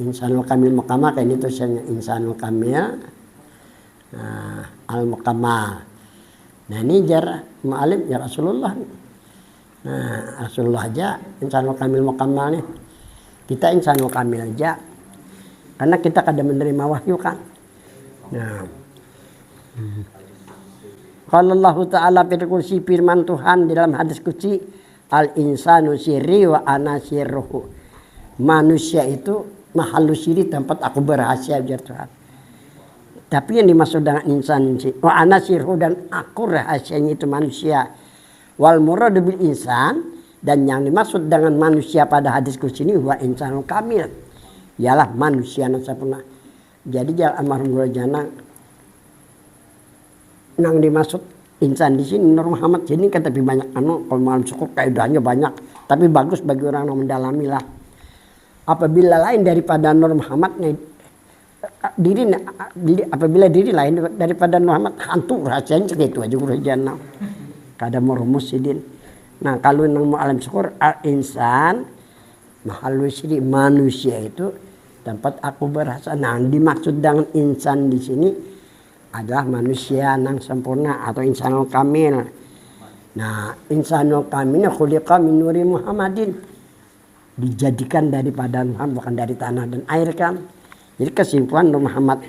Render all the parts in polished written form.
Insanul kamil mukamal kayak itu tulisannya insanul kamil al mukamal. Nah ini jar mu'alim ya Rasulullah. Nah Rasulullah aja insanul kamil mukamal nih. Kita insanul kamil aja. Karena kita kada menerima wahyu kan. Nah. Qala Allah Ta'ala fil kursi firman Tuhan di dalam hadis qudsi al insanu sirri wa ana sirruhu. Manusia itu mahalu siri tempat aku berhasil biar Tuhan. Tapi yang dimaksud dengan insan wa ana sirruhu dan aku rahasianya itu manusia. Wal muradu bil insan dan yang dimaksud dengan manusia pada hadis qudsi ini wa insanul kamil. Ialah manusia yang sempurna. Jadi jalan almarhum Guru Jana nang dimaksud insan di sini Nur Muhammad sini kan tapi banyak kalau malam syukur kaidahnya banyak tapi bagus bagi orang yang mendalami lah. Apabila lain daripada Nur Muhammad apabila diri lain daripada Nur Muhammad hantu rahasianya segitu aja Guru Jana. Kada mau rumus sidin. Nah kalau nang alam syukur al insan mahalus siri manusia itu tempat aku berasa. Nah dimaksud dengan insan di sini adalah manusia yang sempurna atau insanul kamil. Nah, insanul kamil khuliqa min nuri Muhammadin. Dijadikan daripada Muhammad bukan dari tanah dan air kan. Jadi kesimpulan Nur Muhammad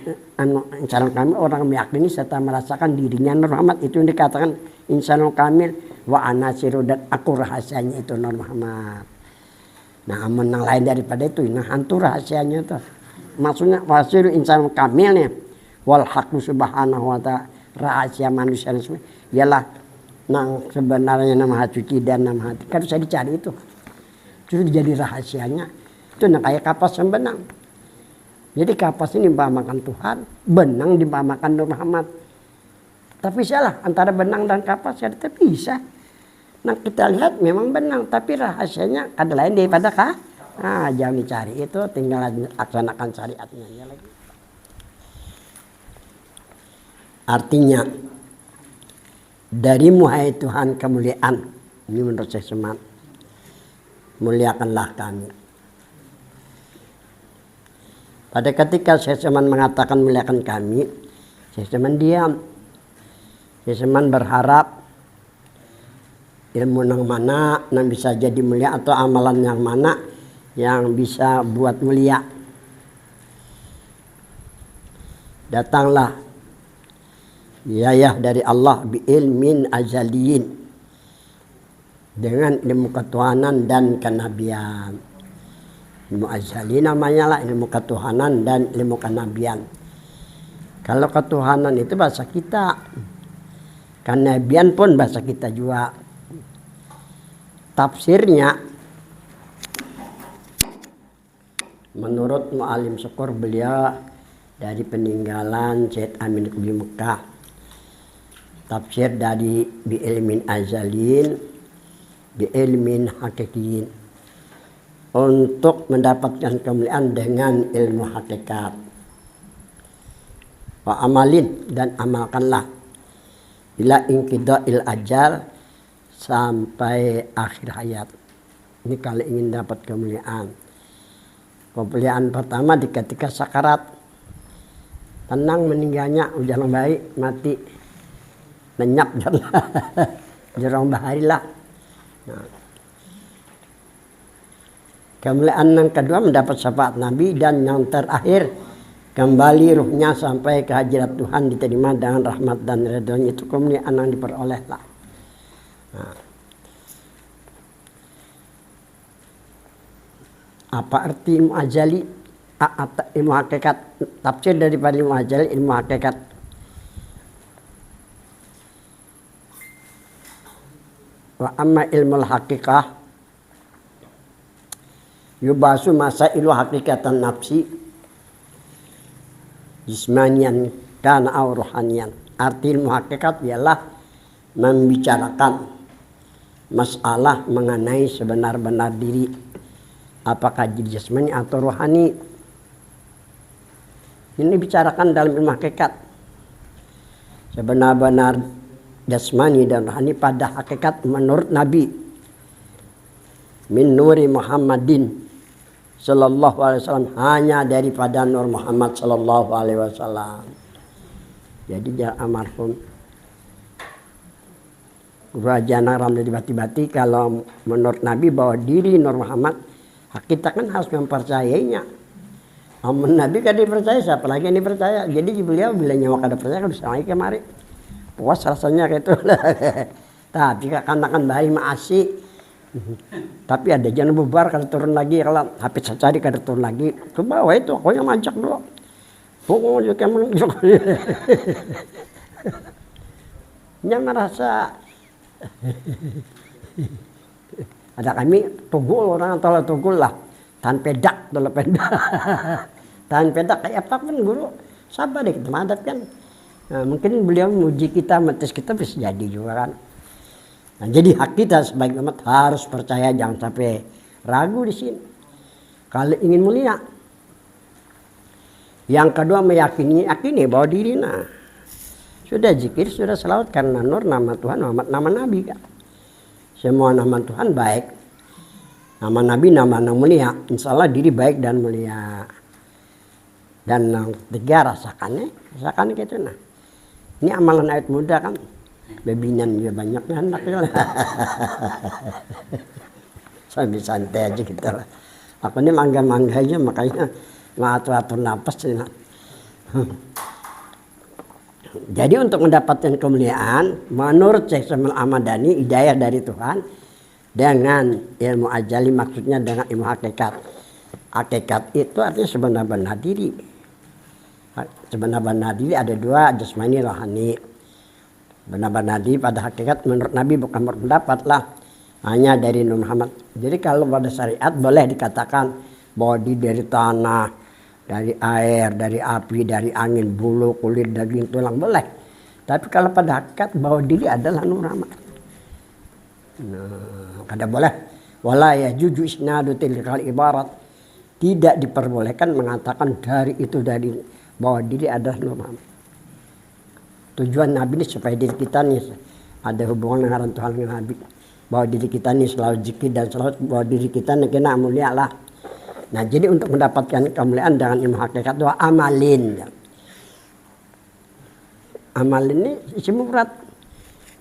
insanul kamil orang meyakini serta merasakan dirinya Nur Muhammad itu yang dikatakan insanul kamil wa anasiru dan aku rahasianya itu Nur Muhammad. Nah, menang lain daripada itu nah hantu rahasianya itu. Maksudnya wasiru insanul kamilnya wal haqqu subhanahu wa ta'ala rahasia manusia ialah nang sebenarnya nama suci dan nama hati kan bisa dicari itu terus jadi rahasianya itu nah kayak kapas yang benang. Jadi kapas ini diumpamakan Tuhan, benang diumpamakan Nur Muhammad. Tapi salah antara benang dan kapas ada tapi bisa. Nah kita lihat memang benang tapi rahasianya ada lain daripada kah? Nah jangan dicari itu tinggal laksanakan syariatnya aja lagi. Artinya darimu hai Tuhan kemuliaan ini menurut Syekh Seman muliakanlah kami. Pada ketika Syekh Seman mengatakan muliakan kami, Syekh Seman diam. Syekh Seman berharap ilmu yang mana yang bisa jadi mulia atau amalan yang mana yang bisa buat mulia. Datanglah hidayah dari Allah bi ilmin azaliyin dengan ilmu ketuhanan dan kenabian. Ilmu azali namanya lah ilmu ketuhanan dan ilmu kenabian. Kalau ketuhanan itu bahasa kita, kenabian pun bahasa kita juga. Tafsirnya menurut Mu'alim Syukur beliau dari peninggalan Syed Amin Qubli Mekah. Tafsir dari bi ilmin azalin bi ilmin hakikiyin untuk mendapatkan kemuliaan dengan ilmu hakikat. Wa amalin dan amalkanlah ila inqida'il ajal sampai akhir hayat. Ini kalau ingin dapat kemuliaan. Kemuliaan pertama di ketika sakarat. Tenang meninggalnya udah baik mati. Lenyap jarang bahari lah. Nah. Kemuliaan yang kedua mendapat syafaat Nabi dan yang terakhir kembali ruhnya sampai ke hadirat Tuhan diterima dengan rahmat dan ridhonya itu kemuliaan yang diperoleh lah. Nah. Apa arti ilmu azali? Ilmu hakikat. Tafsir daripada ilmu azali ilmu hakikat. Wa amma ilmu hakikah yubasu masailu hakikatan nafsi jismanian dan rohanian. Arti ilmu hakikat ialah membicarakan masalah mengenai sebenar-benar diri, apakah jadi jasmani atau rohani. Ini bicarakan dalam ilmu hakikat sebenar-benar jasmani dan rohani pada hakikat menurut Nabi min nuri Muhammadin sallallahu alaihi wasallam hanya daripada Nur Muhammad sallallahu alaihi wasallam. Jadi jangan almarhum Guru Ajana Ramli Bati-Bati kalau menurut Nabi bahwa diri Nur Muhammad, kita kan harus mempercayainya. Namun Nabi kan dipercaya, siapa lagi yang dipercaya? Jadi beliau bila nyawa kada percaya kan bisa lagi kemari. Puas rasanya kayak itu. Tapi kan bayi masih. Tapi ada jangan bubar kalau turun lagi, kalau HP saya cari kada turun lagi ke bawah itu aku yang majak dulu. Pokoknya juga menunjuk. Yang merasa ada kami tugul orang atau tugul lah tahan pedak dulu pedak tahan pedak kayak apa kan guru sabar deh kita madap kan. Nah, mungkin beliau menguji kita metes kita bisa jadi juga kan. Nah, jadi hak kita sebagai umat harus percaya, jangan sampai ragu di sini kalau ingin mulia. Yang kedua yakini bahwa diri sudah zikir, sudah selawat karena Nur nama Tuhan, Muhammad nama Nabi kan. Semua nama Tuhan baik, nama Nabi nama mulia, insya Allah diri baik dan mulia. Dan yang ketiga rasakan gitu nah. Ini amalan awet muda kan, bebinan juga banyak anaknya. Sambil santai aja gitu lah. Aku ini mangga-mangga aja makanya ngatur-atur napas. Jadi untuk mendapatkan kemuliaan menurut Syekh Syamil Ahmadani, hidayah dari Tuhan dengan ilmu ajali, maksudnya dengan ilmu hakikat. Hakikat itu artinya sebenar-benar diri. Sebenar-benar diri ada dua, jasmani rohani. Benar-benar diri pada hakikat menurut Nabi bukan berpendapat lah, hanya dari Nur Muhammad. Jadi kalau pada syariat boleh dikatakan bahwa diri dari tanah, dari air, dari api, dari angin, bulu, kulit, daging, tulang boleh. Tapi kalau pada hakikat bahwa diri adalah Nur Muhammad. Nah, kada boleh. Wala yajuzu isnadu tilkal ibarat. Tidak diperbolehkan mengatakan dari itu dari bahwa diri adalah Nur Muhammad. Tujuan Nabi ini supaya diri kita nih ada hubungan dengan Tuhan dengan Nabi. Bahwa diri kita nih selalu zikir dan selalu bahwa diri kita nih kena mulia lah. Nah, jadi untuk mendapatkan kemuliaan dengan ilmu hakikat itu amalin. Amalin ini isim mufrad.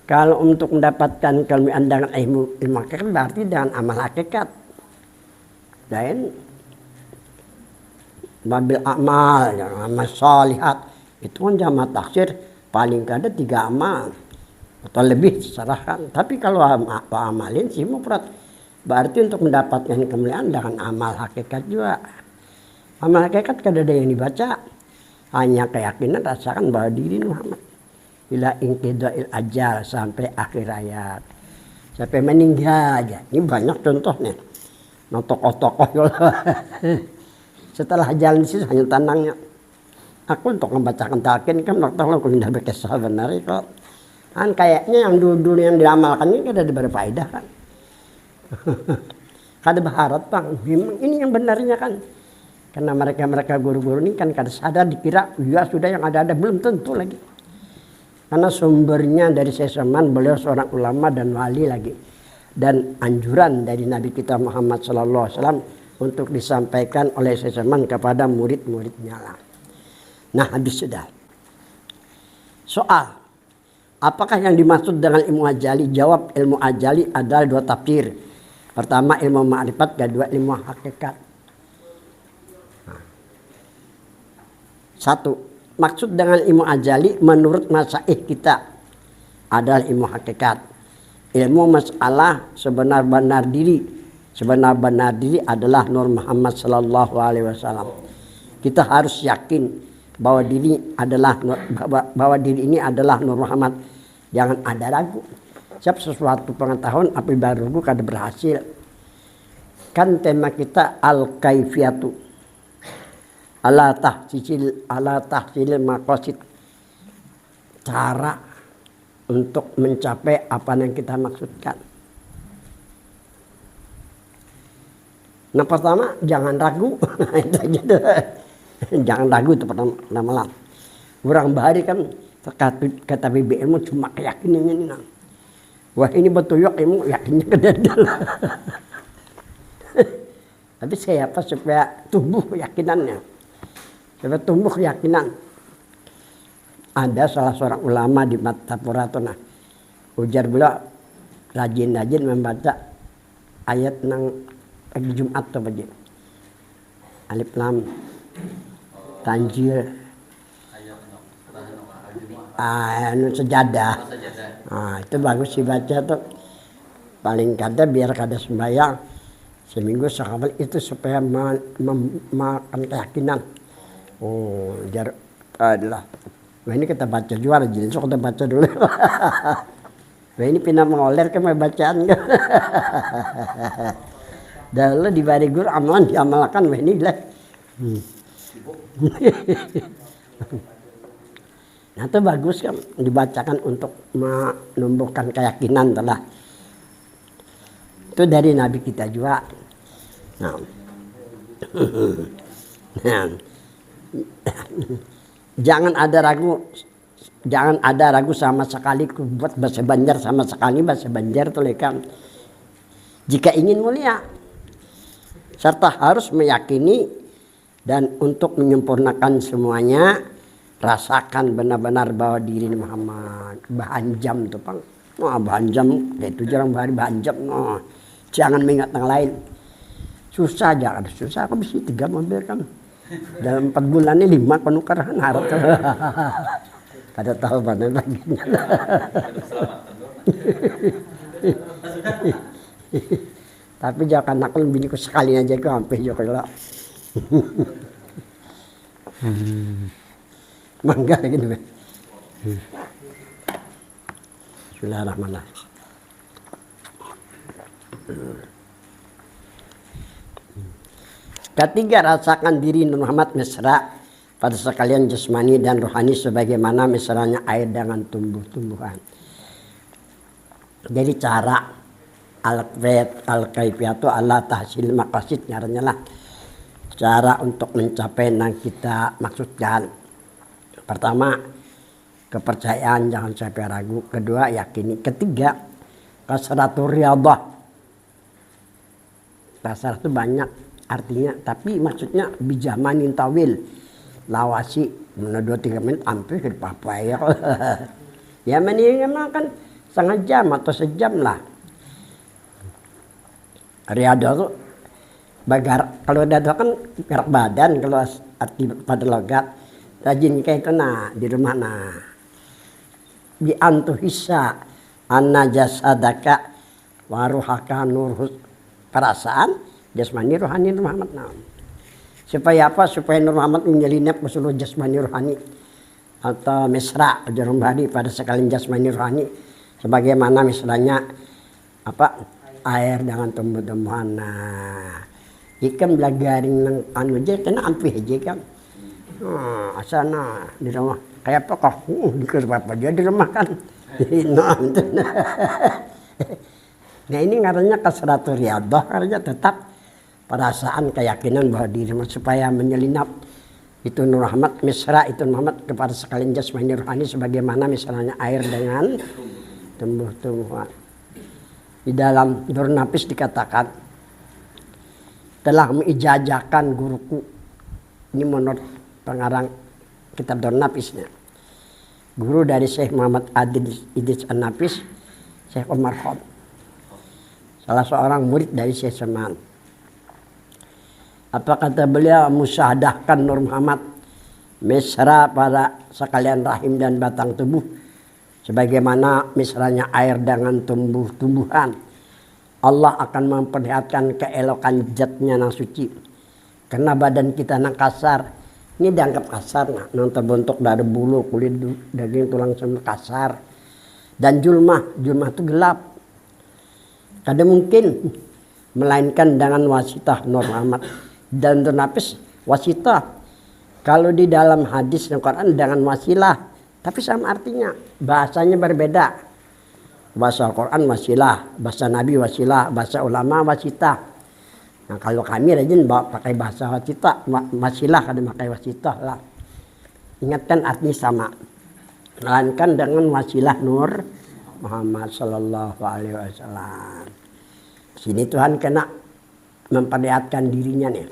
Kalau untuk mendapatkan kemuliaan dengan ilmu hakikat berarti dengan amal hakikat. Dan babil amal, amal sholihat itu kan jama' taksir paling kada 3 amal atau lebih serahkan. Tapi kalau amalin isim mufrad. Berarti untuk mendapatkan kemuliaan dengan amal hakikat juga. Amal hakikat kada ada yang dibaca. Hanya keyakinan rasakan bahwa diri Muhammad. Ila inqida'il ajal sampai akhir hayat. Sampai meninggal aja. Ini banyak contohnya. Nah, tokoh-tokoh setelah jalan sih hanya tanangnya. Aku untuk membacakan talqin kan waktu aku tidak berkesal benar itu. Kan kayaknya yang dulu yang diamalkan ini kada ada berfaedah kan. Kada berharap bang, ini yang benarnya kan. Karena mereka guru-guru ini kan kada sadar dikira ya sudah yang ada belum tentu lagi. Karena sumbernya dari Syekh Saman, beliau seorang ulama dan wali lagi. Dan anjuran dari Nabi kita Muhammad sallallahu alaihi wasallam untuk disampaikan oleh Syekh Saman kepada murid-muridnya lah. Nah, habis sudah. Soal apakah yang dimaksud dengan ilmu ajali? Jawab, ilmu ajali adalah 2 tafsir. Pertama ilmu ma'rifat, kedua ilmu hakikat. Satu, maksud dengan ilmu ajali menurut masaih kita adalah ilmu hakikat. Ilmu masalah sebenar-benar diri. Sebenar-benar diri adalah Nur Muhammad sallallahu alaihi wasallam. Kita harus yakin bahwa diri ini adalah Nur Muhammad. Jangan ada ragu. Siap sesuatu pengetahuan api baru kada berhasil. Kan tema kita al-kaifiyatu. Ala tahsil maqasid. Cara untuk mencapai apa yang kita maksudkan. Nah, pertama jangan ragu. Jangan ragu itu pertama. Orang bahari kan kata BBM cuma keyakinan ini. Wah ini betul ya ilmu yakinnya kedadal. Tapi saya apa supaya tumbuh keyakinannya. Supaya tumbuh keyakinan. Ada salah seorang ulama di Matapura itu nah. Ujar beliau rajin-rajin membaca ayat nang pagi Jumat tuh pagi. Alif Lam Tanjil sejadah. Itu bagus dibaca tuh. Paling kada biar kada sembahyang seminggu sekali itu supaya makan keyakinan. Adalah. Wah ini kita baca juara jadi so kita baca dulu. Wah ini pindah mengoler ke bacaan. Dahulu di bari guru amalan diamalkan wah ini lah. Nah itu bagus kan dibacakan untuk menumbuhkan keyakinan telah. Itu dari Nabi kita juga. Nah. Jangan ada ragu sama sekali buat bahasa Banjar sama sekali bahasa Banjar tuh lekam. Jika ingin mulia serta harus meyakini dan untuk menyempurnakan semuanya rasakan benar-benar bahwa diri Muhammad bahan jam tuh pang. Bahan jam itu jarang bahari bahan jam. Jangan mengingat yang lain. Susah jangan susah aku bisa 3 mobil kan. Dalam 4 bulan ini 5 penukaran harap. Kada tahu mana baginya. Tapi jangan nakal biniku sekali aja ke sampai juga lah. Mangga gitu. Bismillahirrahmanirrahim. Ketiga, rasakan diri Nur Muhammad mesra pada sekalian jasmani dan rohani sebagaimana mesranya air dengan tumbuh-tumbuhan. Jadi cara al-kaifiyatu ala tahsil maqasid nyaranya lah. Cara untuk mencapai yang kita maksudkan. Pertama, kepercayaan jangan sampai ragu. Kedua, yakini. Ketiga, kasratur riyadhah. Kasrat itu banyak artinya, tapi maksudnya bijamanin tawil. Lawasi, 2-3 menit hampir ke papaya. Ya memang kan setengah jam atau sejam lah. Riyadhah itu kalau riyadhah kan gerak badan, kalau arti pada logat rajin kayak itu nah di rumah nah. Bi antuhisa anna jasadaka waruhaka nurhus perasaan jasmani rohani Nur Muhammad nah. Supaya apa? Supaya Nur Muhammad menyelinap ke seluruh jasmani rohani atau mesra jarum badi pada sekalian jasmani rohani sebagaimana misalnya apa air dengan tumbuh-tumbuhan. Nah, ikan belagaring nang anu aja kena ampih aja kan. Asana di rumah kayak apa kok dikir apa dia di rumah kan. Nah ini ngarannya kasratur riyadhah karena tetap perasaan keyakinan bahwa diri supaya menyelinap itu Nur Muhammad mesra itu Nur Muhammad kepada sekalian jasmani rohani sebagaimana misalnya air dengan tumbuh-tumbuhan. Di dalam Nur Nafis dikatakan telah mengijazakan guruku ini menurut pengarang kitab Nur Nafisnya. Guru dari Syekh Muhammad Idris An-Nafis, Syekh Umar Khom. Salah seorang murid dari Syekh Seman. Apa kata beliau? Musyahadahkan Nur Muhammad mesra pada sekalian rahim dan batang tubuh sebagaimana mesranya air dengan tumbuh-tumbuhan. Allah akan memperlihatkan keelokan zatnya yang suci. Karena badan kita yang kasar. Ini dianggap kasar, nah terbentuk dari bulu, kulit, daging, tulang semua kasar. Dan julmah itu gelap. Kada mungkin melainkan dengan wasitah Nur Muhammad. Dan Nur Nafis wasitah. Kalau di dalam hadis Al-Quran dengan wasilah. Tapi sama artinya. Bahasanya berbeda. Bahasa Al-Quran wasilah. Bahasa Nabi wasilah. Bahasa ulama wasitah. Nah kalau kami rajin pakai bahasa wasitah. Wasilah kada pakai wasitah lah. Ingatkan artinya sama. Melainkan dengan wasilah Nur Muhammad sallallahu alaihi wasallam. Sini Tuhan kena memperlihatkan dirinya nih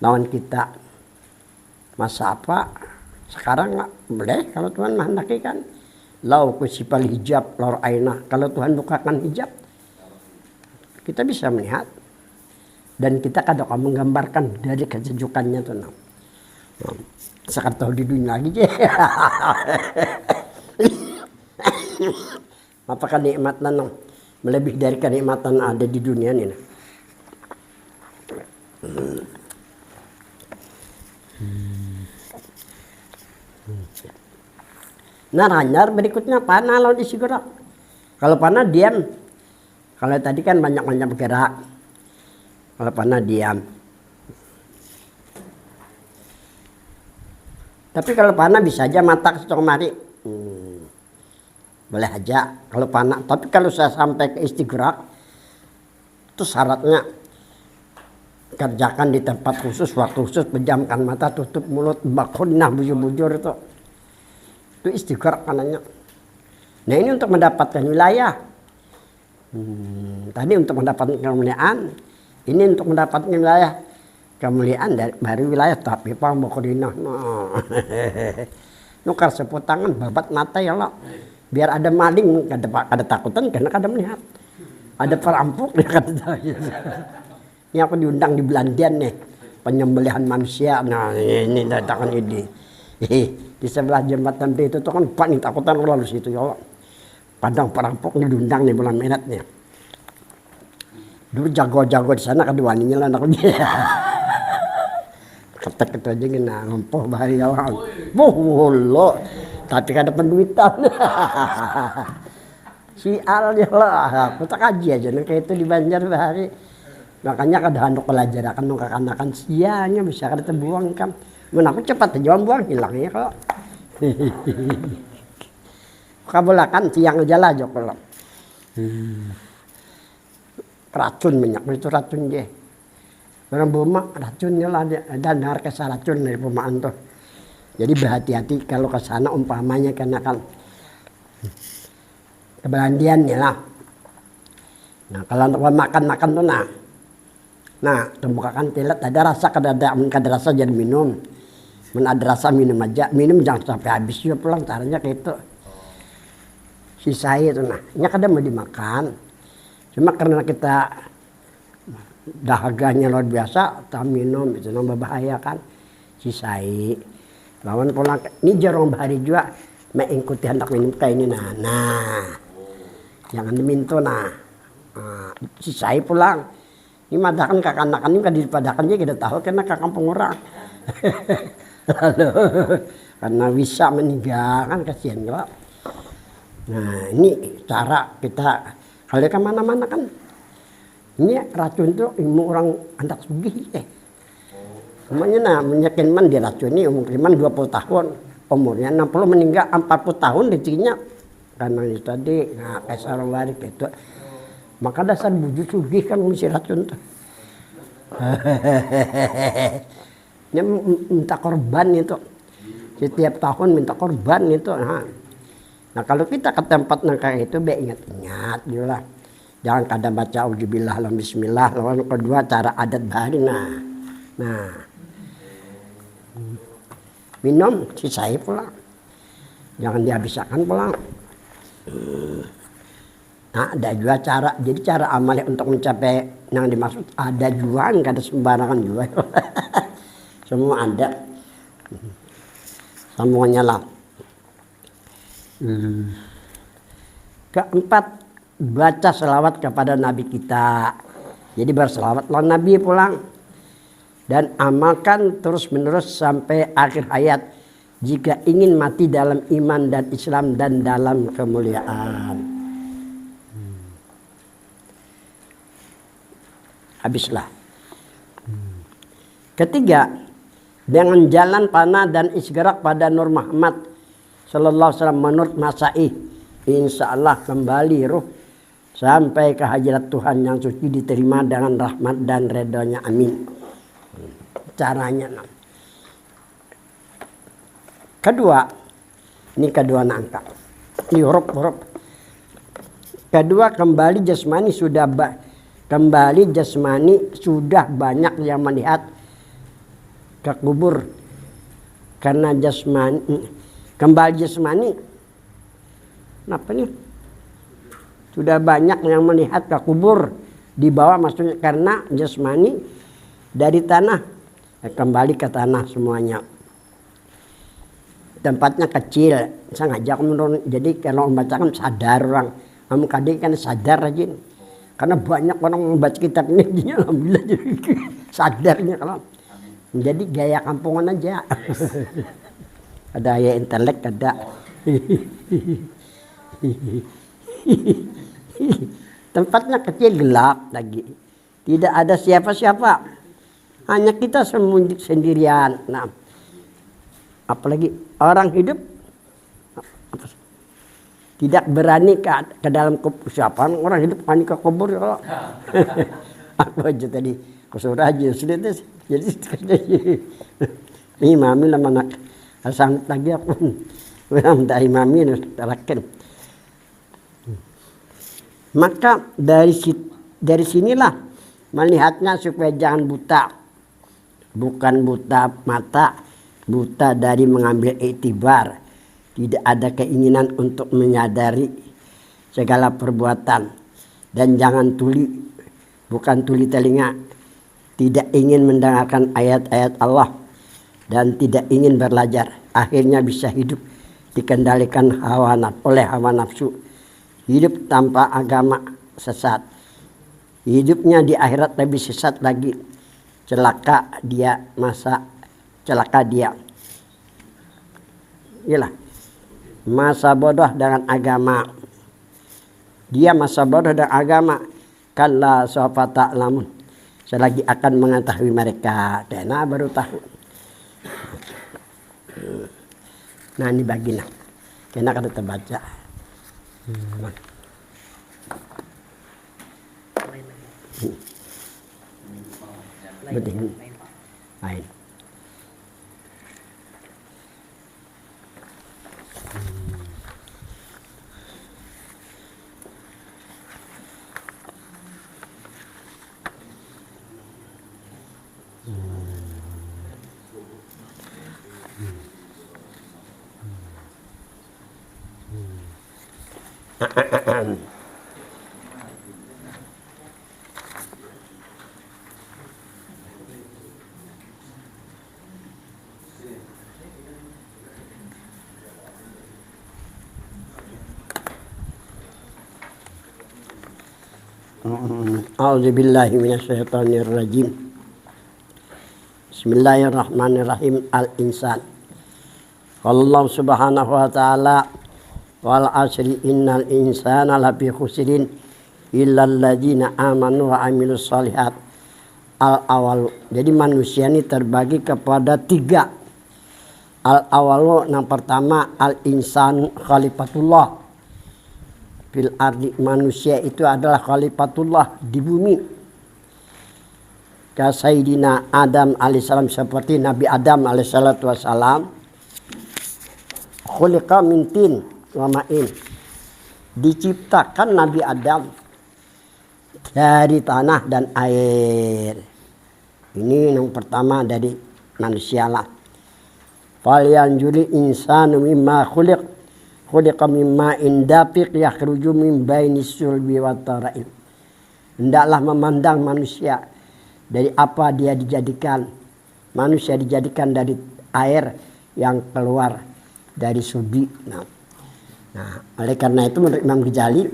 lawan kita. Masa apa sekarang nggak boleh kalau Tuhan menghendaki kan. Lau kusipal hijab lor aina, kalau Tuhan bukakan hijab kita bisa melihat dan kita kadang menggambarkan dari kesejukannya tuh. Sekarang tahu di dunia lagi je. Apakah nikmatan melebihi dari kenikmatan ada di dunia ini? Nah, ranyar berikutnya panah lawan isi gerak. Kalau panah diam. Kalau tadi kan banyak-banyak bergerak. Kalau panah diam. Tapi kalau panah bisa aja mata kesetong mari. Boleh aja kalau panah. Tapi kalau saya sampai ke istighfar, itu syaratnya kerjakan di tempat khusus, waktu khusus, pejamkan mata, tutup mulut, bakunah bujur-bujur itu. Itu istighfar kanannya. Nah ini untuk mendapatkan wilayah. Tadi untuk mendapatkan kemuliaan. Ini untuk mendapatkan wilayah. Kemuliaan dari baru wilayah tapi pang bokodina. Nukar seput tangan babat mata ya Allah. Biar ada maling ada takutan karena kada melihat. Ada perampok dia kada tahu. Ini aku diundang di Belandian nih. Penyembelihan manusia. Nah ini datangkan ini. Di sebelah jembatan itu tuh kan paling takutan lalu situ ya Allah. Padang perampok nih diundang nih bulan Maret nih. Dulu jago-jago di sana keduanya lah anak dia. Ketek aja gina ngompoh bahari orang. Boholo. Tapi kada penduitan. Sial ya lah. Aku tak kaji aja nih kayak itu di Banjar bahari. Makanya kada handuk pelajaran kan kanakan siangnya bisa kada terbuang kan. Men aku cepat aja buang hilangnya kalau. Kabulakan siang aja lah jok kalau. Racun minyak itu racun je. Orang buma racunnya lah dan harga racun dari pemaan tuh. Jadi berhati-hati kalau ke sana umpamanya karena kan kebelandiannya lah. Nah kalau untuk makan tuh nah temukan telat ada rasa kada rasa jadi minum. Men ada rasa minum aja, minum jangan sampai habis juga pulang caranya kayak itu. Sisai itu nah, nya kada mau dimakan. Cuma karena kita dahaganya luar biasa, tak minum itu nambah bahaya kan. Sisai. Lawan pulang ini jarang bahari juga mengikuti hendak minum kayak ini nah. Jangan diminto nah. Sisai pulang. Ini madakan kakak-anak ini kan dipadakan dia kita tahu karena kakak pengurang. Lalu karena bisa meninggalkan kasihan juga. Nah ini cara kita kalau ke mana-mana kan ini racun itu ilmu orang anak sugih semuanya nah menyakin man diracuni umur man 20 tahun umurnya 60 meninggal 40 tahun dicinya karena itu tadi nah kaisar warik itu maka dasar bujuk sugih kan mesti racun tuh. Dia minta korban itu. Setiap tahun minta korban itu. Nah kalau kita ke tempat kayak itu be ingat-ingat juga. Jangan kadang baca auzubillah lawan bismillah. Lawan kedua cara adat bahari nah. Minum sisai pulang. Jangan dihabiskan pulang. Nah ada juga cara. Jadi cara amalnya untuk mencapai yang dimaksud ada juga enggak ada sembarangan juga. Semua ada. Semuanya lah. Keempat, baca selawat kepada Nabi kita. Jadi berselawat lawan Nabi pulang. Dan amalkan terus menerus sampai akhir hayat. Jika ingin mati dalam iman dan Islam dan dalam kemuliaan. Habislah. Ketiga, dengan jalan panah dan isgerak pada Nur Muhammad sallallahu alaihi wasallam menurut Masai, insyaallah kembali ruh sampai ke hadirat Tuhan yang suci diterima dengan rahmat dan redanya amin. Caranya kedua, ini kedua nangka. Ini huruf. Kedua kembali jasmani sudah kembali jasmani sudah banyak yang melihat ke kubur karena jasmani kembali jasmani. Kenapa nih? Sudah banyak yang melihat ke kubur di bawah, maksudnya karena jasmani dari tanah kembali ke tanah semuanya. Tempatnya kecil, saya ngajak menurun. Jadi kalau membacakan sadar orang, kamu kadang kan sadar aja. Karena banyak orang membaca kitab ini, alhamdulillah jadi sadarnya kalau. Jadi gaya kampungan aja. Ada gaya intelek, ada. Tempatnya kecil, gelap lagi. Tidak ada siapa-siapa. Hanya kita sendirian. Nah, apalagi orang hidup tidak berani ke dalam kubur. Siapa orang hidup berani ke kubur? Aku aja tadi kusur aja sudah. Jadi ini mami lama nak sangat lagi aku. Memang dari mami terakhir. Maka dari sinilah melihatnya supaya jangan buta. Bukan buta mata, buta dari mengambil iktibar. Tidak ada keinginan untuk menyadari segala perbuatan. Dan jangan tuli, bukan tuli telinga. Tidak ingin mendengarkan ayat-ayat Allah. Dan tidak ingin belajar. Akhirnya bisa hidup dikendalikan oleh hawa nafsu. Hidup tanpa agama sesat. Hidupnya di akhirat lebih sesat lagi. Celaka dia, celaka dia. Iyalah. Masa bodoh dengan agama. Dia masa bodoh dengan agama. Kalla sawfa ta'lamun. Selagi akan mengetahui mereka. Karena baru tahu. Nah ini bagilah. Karena kada terbaca. Betul. Lain. A'udzubillahi minasyaitonirrajim. Bismillahirrahmanirrahim. Al-insan. Allah subhanahu wa ta'ala wal asri innal insana lafi khusrin illal ladzina amanu wa amilus shalihat. Al-awal. Jadi manusia ini terbagi kepada 3. Al-awalu yang pertama al-insan khalifatullah. Fil ardi, manusia itu adalah khalifatullah di bumi. Ka Sayyidina Adam alaihissalam, seperti Nabi Adam alaihissalatu wassalam. Khuliqa min tin wa ma'in. Diciptakan Nabi Adam dari tanah dan air. Ini yang pertama dari manusia lah. Fal yanjuri insanu mimma khuliq. Khuliqa mimma indafiq yakhruju min bainis sulbi wat tara'ib. Hendaklah memandang manusia dari apa dia dijadikan. Manusia dijadikan dari air yang keluar dari sulbi. Nah, oleh karena itu menurut Imam Ghazali,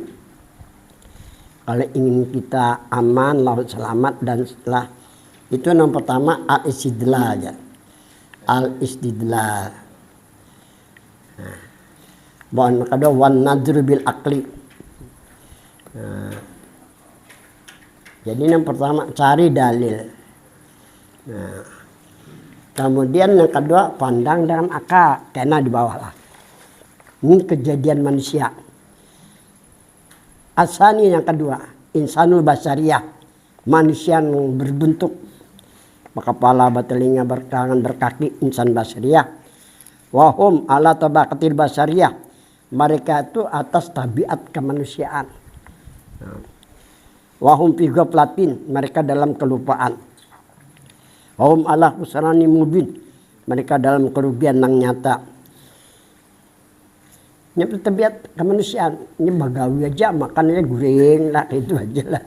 kalau ingin kita aman, laut selamat dan setelah itu yang pertama al-istidlal ya. Al-istidlal. Nah, bahwa kedua wan nadru bil akli. Nah, jadi yang pertama cari dalil. Nah, kemudian yang kedua pandang dengan akal, karena di bawah lah. Ini kejadian manusia. Asani yang kedua, insanul basariyah, manusia yang berbentuk berkepala, bertelinga, bertangan, berkaki, insan basariyah. Wahum ala tabaqatil basariyah. Mereka itu atas tabiat kemanusiaan. Nah, Wahum fi ghaflatin, mereka dalam kelupaan. Wahum ala khusrani mubin, mereka dalam kerugian yang nyata. Ini tabiat kemanusiaan, ini bagawi aja makannya goreng lah, itu aja lah.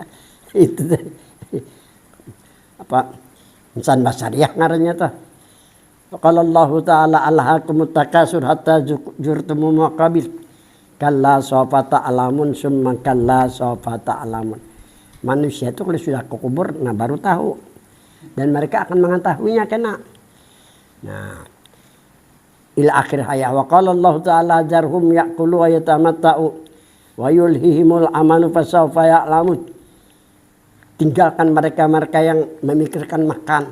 Itu apa insan basariah ngarannya tuh. Qala Allah Ta'ala alhaakumut takasur hatta zurtumul maqabir. Kalla sawfa ta'lamun summa kalla sawfa ta'lamun. Manusia itu kalau sudah ke kubur, nah baru tahu. Dan mereka akan mengetahuinya kena. Nah, ila akhir hayat. Wa qala Allah Ta'ala jarhum ya'kulu wa yatamatta'u wa yulhihimul amanu fasawfa ya'lamun. Tinggalkan mereka-mereka yang memikirkan makan.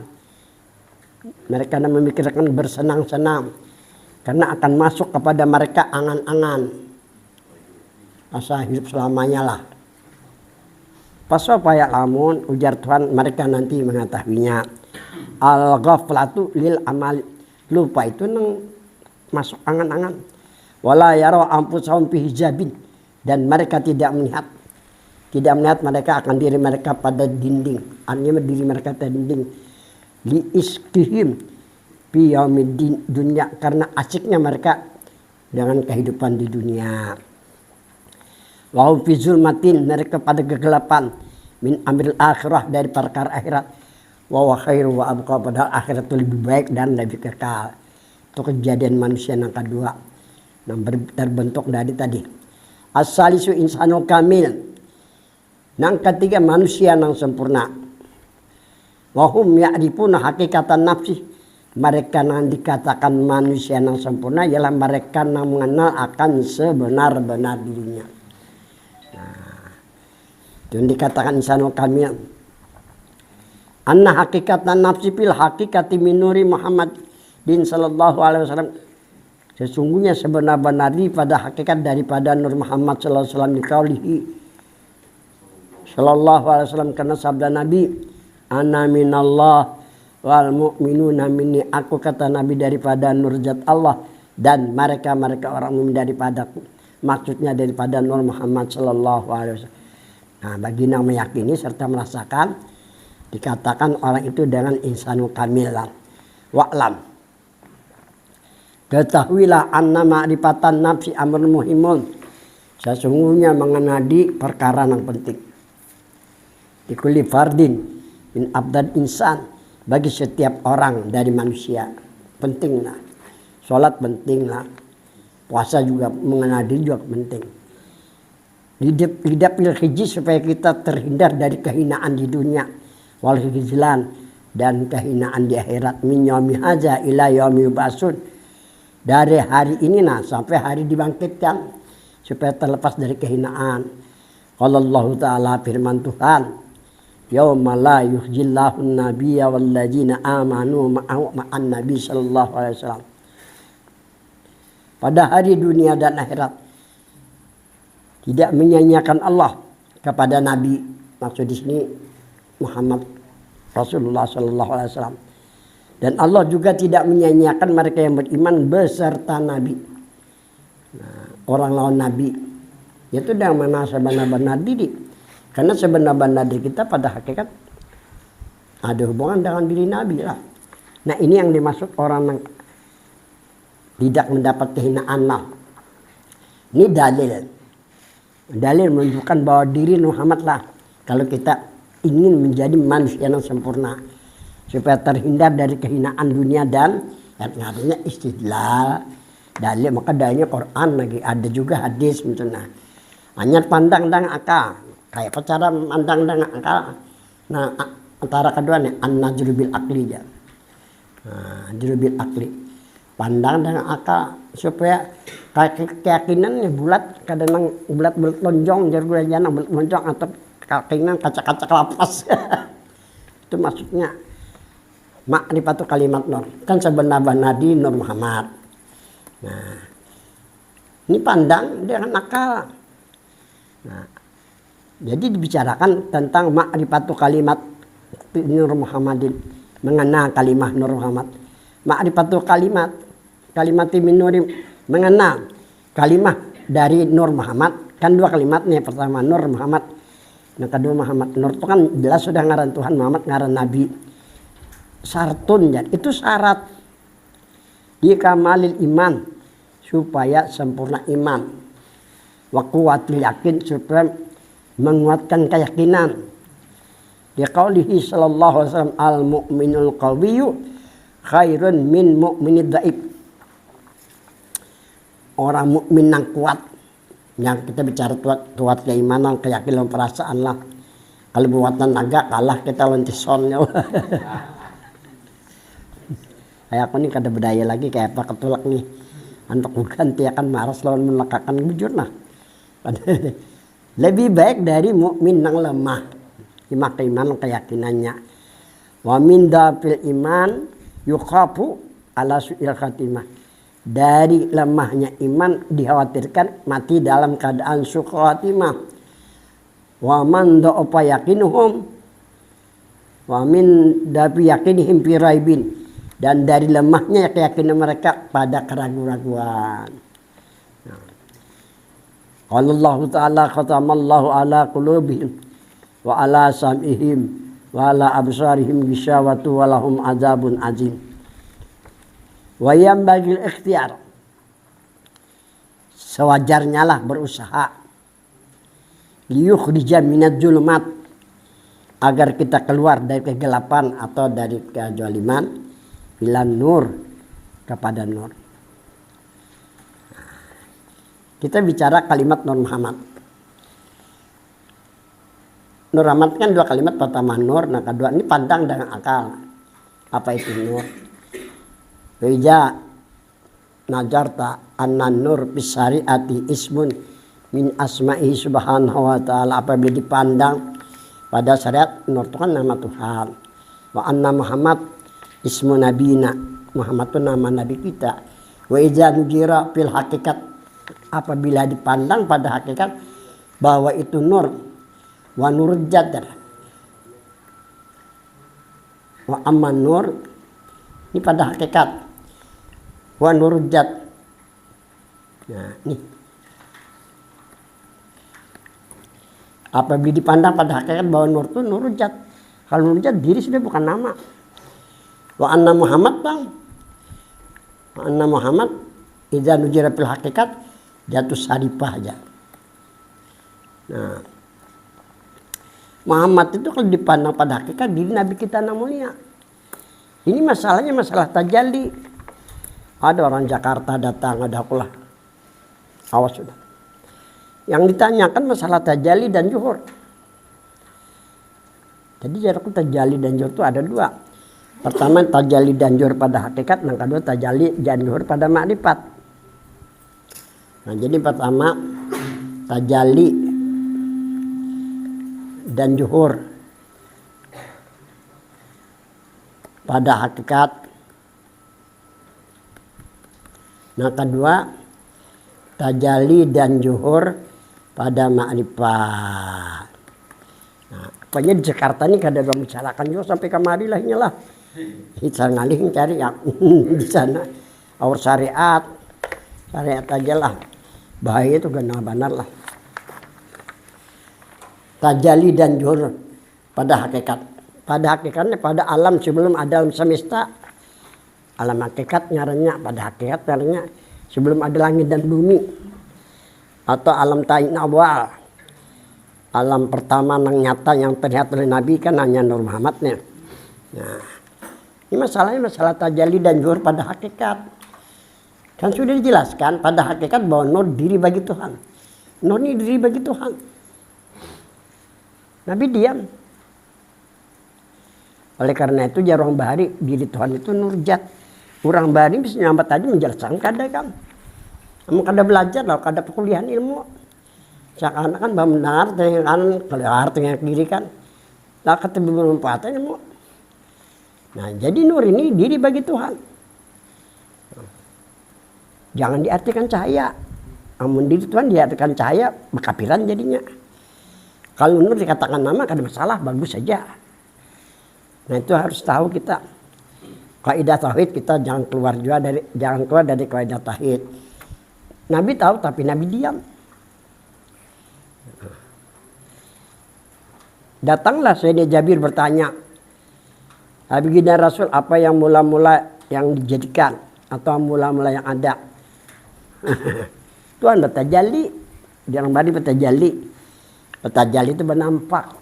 Mereka yang memikirkan bersenang-senang. Karena akan masuk kepada mereka angan-angan. Asa hidup selamanya lah. Fasawfa ya'lamun, ujar Tuhan, mereka nanti mengetahuinya. Al-ghaflatu lil amal. Lupa itu nang masuk angan-angan. Wala yara anfusahum fi hijabin, dan mereka tidak melihat mereka akan diri mereka pada dinding. Artinya diri mereka pada dinding. Li iskihim fi yaumid dunya, karena asiknya mereka dengan kehidupan di dunia. Wa hum fi zulmatin, mereka pada kegelapan. Min amril akhirah, dari perkara akhirat. Wa huwa khairu wa abqa, padahal akhirat itu lebih baik dan lebih kekal. Itu kejadian manusia yang kedua yang terbentuk dari tadi. As-salisu insanul kamil, yang ketiga manusia yang sempurna. Wahum ya'rifuna hakikatan nafsi, mereka yang dikatakan manusia yang sempurna ialah mereka yang mengenal akan sebenar-benar dirinya. Nah, itu yang dikatakan insanul kamil. Anna hakikatan nafsi fil hakikati minuri Muhammad bin sallallahu alaihi wasallam, sesungguhnya sebenar-benar pada hakikat daripada Nur Muhammad sallallahu alaihi wasallam dikaulihi sallallahu alaihi wasallam, karena sabda Nabi, ana minallah wal mu'minuna minni, aku kata Nabi daripada nur zat Allah dan mereka orang mukmin daripadaku. Maksudnya daripada Nur Muhammad sallallahu alaihi wasallam. Nah, bagi yang meyakini serta merasakan, dikatakan orang itu dengan insanul kamilan. Wa'lam, ketahuilah anna ma'rifatan nafsi amrun muhimun, sesungguhnya mengenali perkara yang penting. Likulli fardin min abdad insan, bagi setiap orang dari manusia pentinglah. Sholat pentinglah, puasa juga mengenali juga penting. Hidup bil hiji, supaya kita terhindar dari kehinaan di dunia, wal hizlan, dan kehinaan di akhirat. Min yaumi hadza ila yaumi yub'atsun, dari hari ini sampai hari dibangkitkan, supaya terlepas dari kehinaan. Qala Allah Ta'ala, firman Tuhan, yauma la yukhzillahu an-nabiyya wal ladzina amanu ma'an nabi sallallahu alaihi wasallam. Pada hari dunia dan akhirat tidak menyanyiakan Allah kepada nabi, maksud di sini Muhammad Rasulullah sallallahu alaihi wasallam. Dan Allah juga tidak menyanyiakan mereka yang beriman beserta nabi. Nah, orang lawan nabi itu dengan mana sebenar-benar diri. Karena sebenar-benar diri kita pada hakikat ada hubungan dengan diri Nabi lah. Nah, ini yang dimaksud orang yang tidak mendapat kehinaan lah. Ini dalil menunjukkan bahwa diri Muhammad lah, kalau kita ingin menjadi manusia yang sempurna, supaya terhindar dari kehinaan dunia dan artinya istidlal dalil, maka dalilnya Quran lagi, ada juga hadis misalnya. Hanya pandang dan akal. Kayak cara mandang dengan akal. Nah, antara keduanya an-najru bil akli ya. Nah, najru bil akli. Pandang dengan akal supaya keyakinannya bulat, kadang bulat lonjong, jadi jangan bulat lonjong atau keyakinan kaca-kaca lapas. Itu maksudnya makrifatu kalimat nur. Kan sebenar-benar di Nur Muhammad. Nah, ini pandang dengan akal. Nah, jadi dibicarakan tentang ma'rifatu kalimat Nur Muhammadin, mengenal kalimah Nur Muhammad. Ma'rifatu kalimat minuri, mengenal kalimah dari Nur Muhammad. Kan dua kalimatnya, pertama Nur Muhammad, Nah kedua Muhammad Nur itu kan jelas sudah ngaran Tuhan, Muhammad ngaran Nabi. Syartun ya, itu syarat di kamalil iman supaya sempurna iman. Wa quwwatil yakin supaya menguatkan keyakinan. Di qaulihi sallallahu alaihi wasallam al mu'minul qawiyyu khairun min mu'minid dhaif. Orang mukmin yang kuat, yang kita bicara kuat keimanan, keyakinan, perasaan lah. Kalau buatan naga kalah kita lentisonnya. Kayak aku nih kada berdaya lagi kayak apa ketulak nih. Antuk ganti akan maras lawan melakakan bujur nah. Lebih baik dari mukmin yang lemah. Ima keimanan keyakinannya. Wa min dafil iman yukhafu ala su'il khatimah. Dari lemahnya iman dikhawatirkan mati dalam keadaan su'il khatimah. Wa man da'afa yaqinuhum wa min dafi yakinihim fi raibin. Dan dari lemahnya keyakinan mereka pada keraguan-raguan. Qala Allah Ta'ala khatamallahu ala qulubihim wa ala sam'ihim wa ala absarihim ghishawatu wa lahum adzabun azim. Wa yambagil ikhtiar. Sewajarnya lah berusaha. Liyukhrija minadz zulumat. Agar kita keluar dari kegelapan atau dari kezaliman ila nur kepada nur. Kita bicara kalimat Nur Muhammad. Nur Muhammad kan dua kalimat, pertama nur, nah kedua ini pandang dengan akal. Apa itu nur? Wija najarta anna nur bisyariati ismun min asma'i subhanahu wa ta'ala. Apabila dipandang pada syariat, nur itu kan nama Tuhan. Wa anna Muhammad ismu nabina, Muhammad itu nama nabi kita. Wa ija nujira fil hakikat, apabila dipandang pada hakikat bahwa itu nur. Wa nurjat, wa amman nur, ini pada hakikat. Wa nurjat, nah ini apabila dipandang pada hakikat bahwa nur itu nurjat. Kalau nurjat diri sudah bukan nama. Wa anna Muhammad bang, wa anna Muhammad idza nujira fil hakikat jatuh saripah aja. Nah Muhammad itu kalau dipandang pada hakikat diri Nabi kita yang mulia. Ini masalahnya masalah tajalli. Ada orang Jakarta datang, ada akulah. Awas sudah. Yang ditanyakan masalah tajalli dan zuhur. Jadi jarakku tajalli dan zuhur itu ada dua. Pertama tajalli dan zuhur pada hakikat, yang kedua tajalli dan zuhur pada makrifat. Nah jadi pertama tajalli dan zuhur pada hakikat. Nah kedua tajalli dan zuhur pada makrifat. Nah, pokoknya di Jakarta ini kada ada membicarakan juga sampai kemari lah lah. Kita ngalih cari yang di sana. Aur syariat aja lah. Bahaya itu gana benar lah. Tajalli dan zuhur pada hakikat. Pada hakikatnya pada alam sebelum ada alam semesta. Alam hakikat ngarannya, pada hakikat ngarannya sebelum ada langit dan bumi. Atau alam ta'in awal. Alam pertama yang nyata yang terlihat oleh Nabi kan hanya Nur Muhammadnya. Nah, ini masalahnya masalah tajalli dan zuhur pada hakikat. Kan sudah dijelaskan pada hakikat bahwa nur diri bagi Tuhan. Nur ini diri bagi Tuhan. Nabi diam. Oleh karena itu jarang bahari diri Tuhan itu nurjat. Orang bahari bisa nyambat tadi menjelaskan kada kan. Kamu kada belajar lah, kada perkuliahan ilmu. Seakan-akan bahwa mendengar dengan kanan, keluar dengan kiri kan. Lah kata bermanfaat ilmu. Nah jadi nur ini diri bagi Tuhan. Jangan diartikan cahaya. Namun diri Tuhan diartikan cahaya, makapiran jadinya. Kalau nur dikatakan nama kada masalah, bagus saja. Nah itu harus tahu kita. Kaidah tauhid kita jangan keluar dari kaidah tauhid. Nabi tahu tapi Nabi diam. Datanglah Sayyidina Jabir bertanya, Baginda Rasul, apa yang mula-mula yang dijadikan atau mula-mula yang ada? Tuhan bertajalli, jangan bari bertajalli. Bertajalli itu bernampak.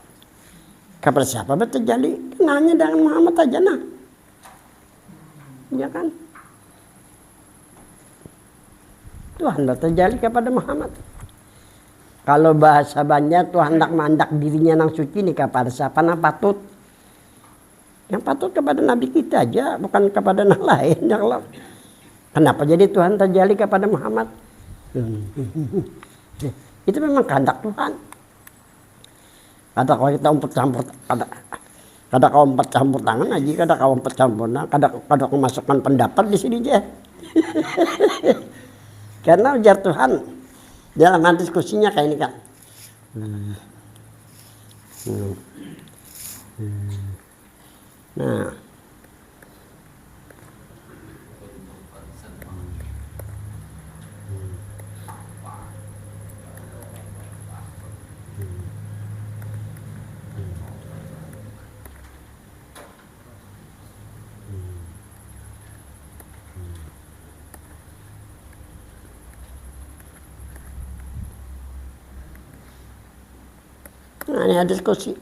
Kepada siapa bertajalli? Kenanya dengan Muhammad aja nah. Ya kan? Tuhan bertajalli kepada Muhammad. Kalau bahasa Banjar Tuhan hendak mandak dirinya nang suci ini kepada siapa nang patut. Yang patut kepada Nabi kita aja, bukan kepada nang lain. Ya Allah. Kenapa jadi Tuhan terjali kepada Muhammad? Itu memang kehendak Tuhan. Kata kalau kita umpet campur, kata kau umpet campur tangan aja, kata kau umpet campur tangan, kata kau masukkan pendapat di sini aja. Karena ujar Tuhan dalam diskusinya kayak ini kan. Nah, ini ada diskusi.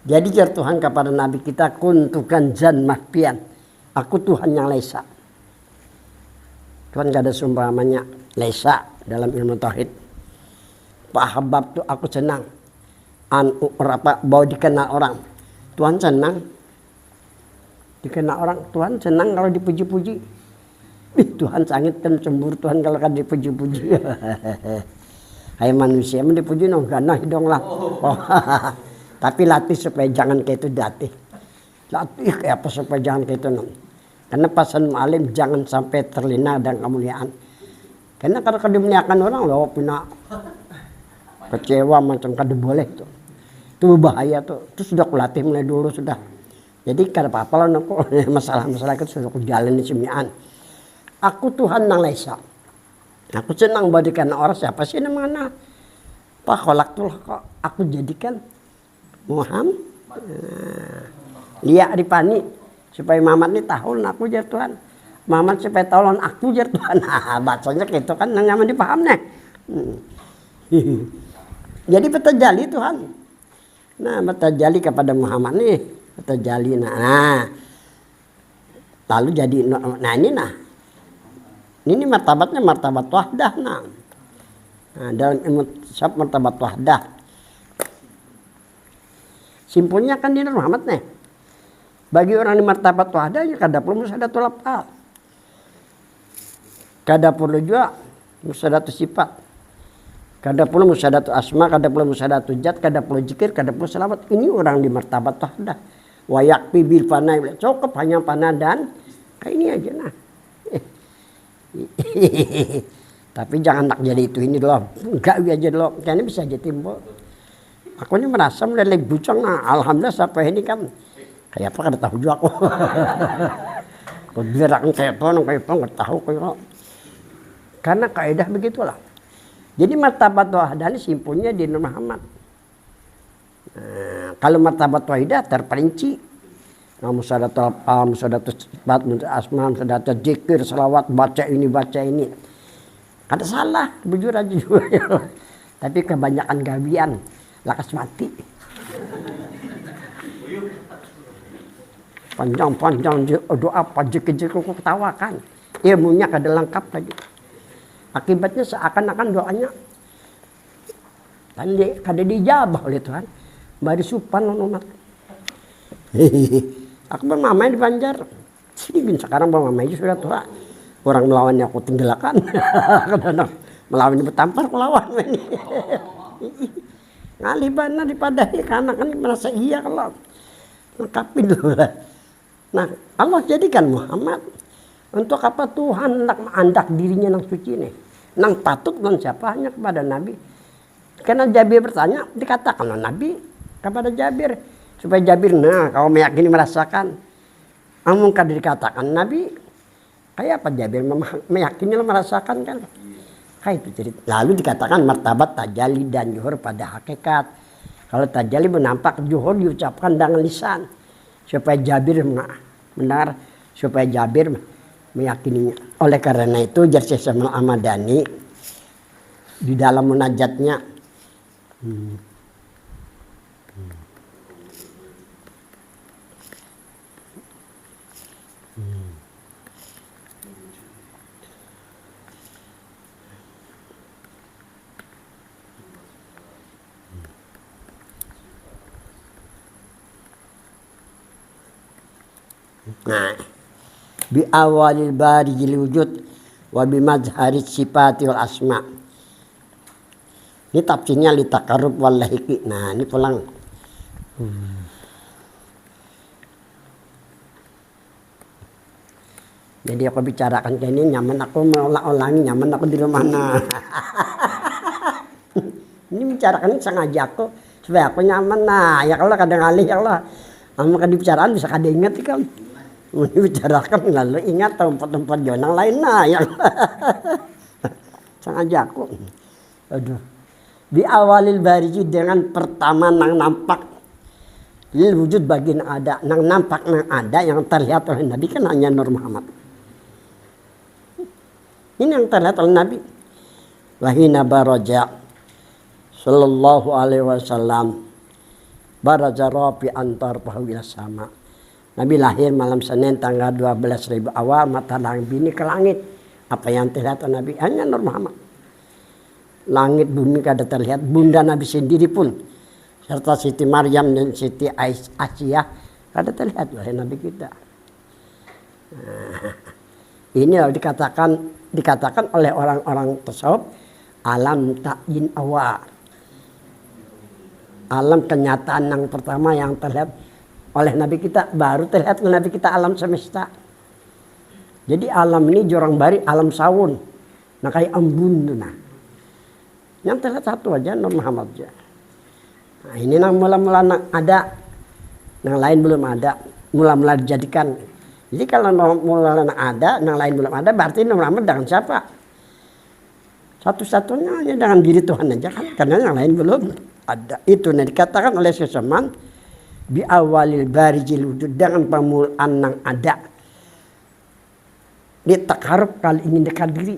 Jadi jar Tuhan kepada Nabi kita, kuntukan jan mahpian. Aku Tuhan yang lesa. Tuhan gak ada seumpamanya lesa dalam ilmu tauhid. Pak Habab tuh aku senang. Bau dikenal orang. Tuhan senang. Dikenal orang. Tuhan senang kalau dipuji-puji. Tuhan sangat kan cemburu Tuhan kalau kan dipuji-puji. Hai manusia mau dipuji no ganah dong lah. Oh. Tapi latih supaya jangan kayak itu latih. Latih kayak apa supaya jangan kayak itu no. Karena pasan alim jangan sampai terlena dan kemuliaan. Karena kalau dimuliakan orang loh punya kecewa macam kada boleh tuh. Itu bahaya tuh. Itu sudah kulatih mulai dulu sudah. Jadi kada apa-apa lah no, masalah-masalah itu sudah kujalan di semian. Aku Tuhan nang lesa. Aku senang badikan orang siapa sih namanya? Pak kolaktul kok aku jadikan Muhammad. Lihat di pani supaya Muhammad ini tahu aku jar Tuhan. Muhammad supaya tahu aku jar Tuhan. Bacanya gitu kan nyaman dipaham nih. Jadi bertajali Tuhan. Nah bertajali kepada Muhammad nih. Bertajali nah. Lalu jadi nah ini nah. Ini martabatnya martabat wahdah. Nah, dalam ilmu sab martabat wahdah. Simpulnya kan di Muhammad nih. Bagi orang di martabat wahdah ya kada perlu musadatul af'al. Kada perlu juga musadatul sifat. Kada perlu musadatul asma, kada perlu musadatul zat, kada perlu zikir, kada perlu selawat. Ini orang di martabat wahdah. Wa yakfi bil fana, cukup hanya fana dan kayak ini aja nah. Tapi jangan nak jadi itu ini dulu, enggak aja dulu, kayaknya bisa jadi timbul. Aku ini merasa mulai lagi bucang, nah alhamdulillah sampai ini kan, kayak apa kada tahu juga aku. Aku biar aku kayak apa nggak tahu kayak. Karena kaidah begitulah. Jadi martabat wahdah ini simpulnya di Nur Muhammad. Nah, kalau martabat wahidah terperinci. Musadatul af'al, musadatul sifat, musadatul asma, musadatul zikir, selawat, baca ini. Kada salah, bujur aja juga. Tapi kebanyakan gawian, lakas mati. Panjang-panjang doa apa zikir-zikir kok ketawakan. Ilmunya kada lengkap lagi. Akibatnya seakan-akan doanya dan kada dijabah oleh Tuhan. Bari supan umat. Aku bermamai di Banjar. Sini sekarang bermamai sudah tua. Orang melawannya aku tinggalakan. Melawan bertampar aku lawan. Ngalibana daripada karena kan merasa iya kalau lengkapin dulu lah. Nah Allah jadikan Muhammad untuk apa Tuhan hendak mengandak dirinya nang suci nih. Nang patut dan siapa hanya kepada Nabi. Karena Jabir bertanya dikatakan Nabi kepada Jabir. Supaya Jabir, nah kau meyakini merasakan. Amun kada dikatakan Nabi, kayak apa Jabir meyakini merasakan kan? Kayak itu cerita. Lalu dikatakan martabat tajalli dan zuhur pada hakikat. Kalau tajalli nampak zuhur diucapkan dengan lisan supaya Jabir mendengar, supaya Jabir meyakininya. Oleh karena itu Syekh Syamal Ahmadani di dalam munajatnya nah, bi awalil barijil wujud wa bi mazhari sifati wal asma. Ini tafsirnya li takarrub wal lahiqi. Nah, ini pulang. Jadi aku bicarakan kayak ini nyaman, aku mengulang-ulangi nyaman aku di rumah mana. Ini bicarakan sengaja aku supaya aku nyaman. Nah, ya kalau kadang alih ya Allah. Maka dibicaraan bisa kada ingat kan. Dibicarakan lalu ingat tempat-tempat jonang lain nah yang sengaja aku. Aduh. Di awalil bariji dengan pertama nang nampak lil wujud bagian ada nang nampak nang ada yang terlihat oleh Nabi kan hanya Nur Muhammad. Ini yang terlihat oleh Nabi. Wahina baraja sallallahu alaihi wasallam baraja rafi antar pahwila sama. Nabi lahir malam Senin tanggal 12.000 awal matahari bini ke langit. Apa yang terlihat oleh Nabi? Hanya Nur Muhammad. Langit bumi kada terlihat. Bunda Nabi sendiri pun serta Siti Maryam dan Siti Aisyah kada terlihat oleh Nabi kita. Nah, ini dikatakan oleh orang-orang tasawuf alam ta'yin awal. Alam kenyataan yang pertama yang terlihat oleh Nabi kita, baru terlihat oleh Nabi kita alam semesta. Jadi alam ini jorang bari alam sawun. Nah kayak embun nah. Yang terlihat satu aja Nur Muhammad aja. Nah ini yang mula-mula ada, yang lain belum ada, mula-mula dijadikan. Jadi kalau mula-mula ada, yang lain belum ada, berarti Nur Muhammad dengan siapa? Satu-satunya hanya dengan diri Tuhan aja kan, karena yang lain belum ada. Itu yang dikatakan oleh seseman bi awalil barijil wujud dengan permulaan yang ada. Dia takarub kalau ingin dekat diri.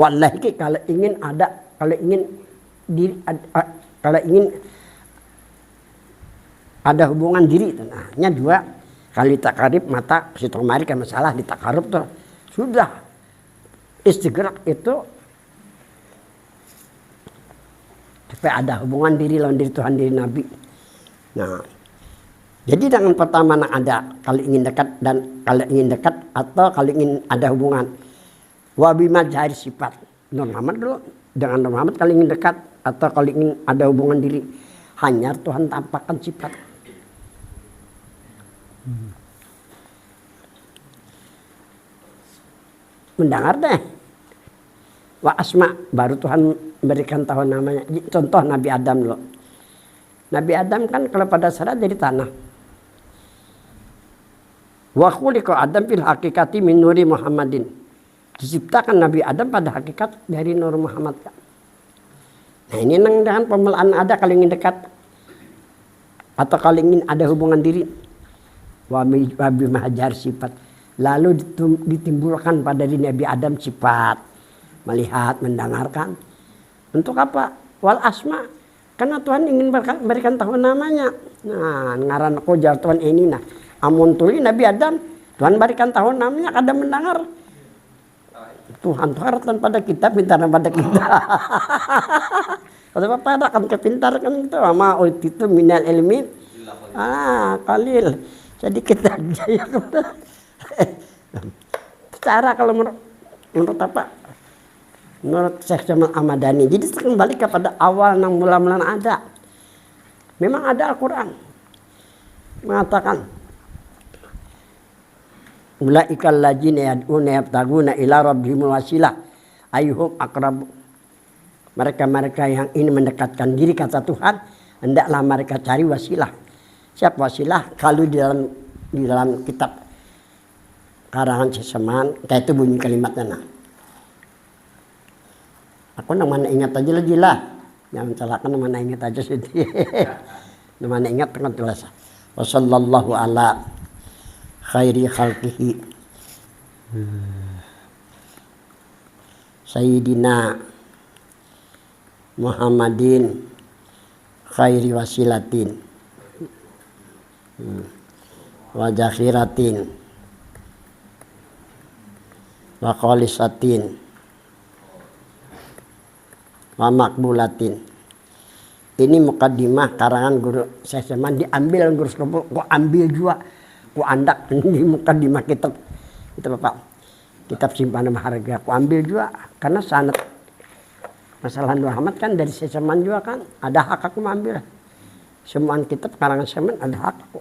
Wallahi kalau ingin ada, kalau ingin diri, kalau ingin ada hubungan diri. Nah, dua kali takarib mata situ kemarin kan masalah di takarub tuh sudah istighraq itu supaya ada hubungan diri lawan diri Tuhan diri Nabi. Nah, jadi dengan pertama yang ada kalau ingin dekat dan kalau ingin dekat atau kalau ingin ada hubungan. Wabima jari sifat Nur Muhammad dulu dengan Nur Muhammad kalau ingin dekat atau kalau ingin ada hubungan diri hanya Tuhan tampakkan sifat. Mendengar deh. Wa asma baru Tuhan memberikan tahu namanya. Contoh Nabi Adam dulu. Nabi Adam kan kalau pada saat dari tanah. Wa khuliqa Adam fil haqiqati min nuri Muhammadin. Diciptakan Nabi Adam pada hakikat dari Nur Muhammad. Nah ini dengan pemelaan ada kalau ingin dekat atau kalau ingin ada hubungan diri. Wa bimahajar sifat. Lalu ditimbulkan pada diri Nabi Adam sifat. Melihat, mendengarkan. Untuk apa? Wal asma. Karena Tuhan ingin berikan tahu namanya. Nah, ngaran aku jar Tuhan ini nah. Amun tuli Nabi Adam, Tuhan berikan tahu namanya kada mendengar. Tuhan harapkan pada kita, pintar pada kita. Kalau Bapak ada kan kepintar kan itu sama itu minal ilmi. Qalil. Jadi kita jaya cara kalau menurut apa? Menurut Syekh Syamal Ahmadani. Jadi kembali kepada awal yang mula-mula ada. Memang ada Al-Quran. Mengatakan. Ulaikal ladzina yad'una yabtaguna ila rabbihimul wasilah ayyuhum aqrab. Mereka-mereka yang ingin mendekatkan diri kata Tuhan, hendaklah mereka cari wasilah. Siapa wasilah? Kalau di dalam kitab karangan Seseman, kayak itu bunyi kalimatnya nah. Aku namanya ingat aja lagi lah. Jangan salahkan mana ingat aja sih. Mana ingat kan tulis. Wassallallahu ala khairi khalqihi Sayyidina Muhammadin khairi wasilatin wa jakhiratin wa khalisatin wa makbulatin. Ini mukaddimah karangan guru Seseman, diambil guru Sekopul, ku ambil juga, ku andak di mukaddimah kitab itu Bapak, kitab simpanan berharga, ku ambil juga karena sanad masalah Muhammad kan dari Seseman juga kan, ada hak aku ambil. Semua kitab karangan Seseman ada hak aku.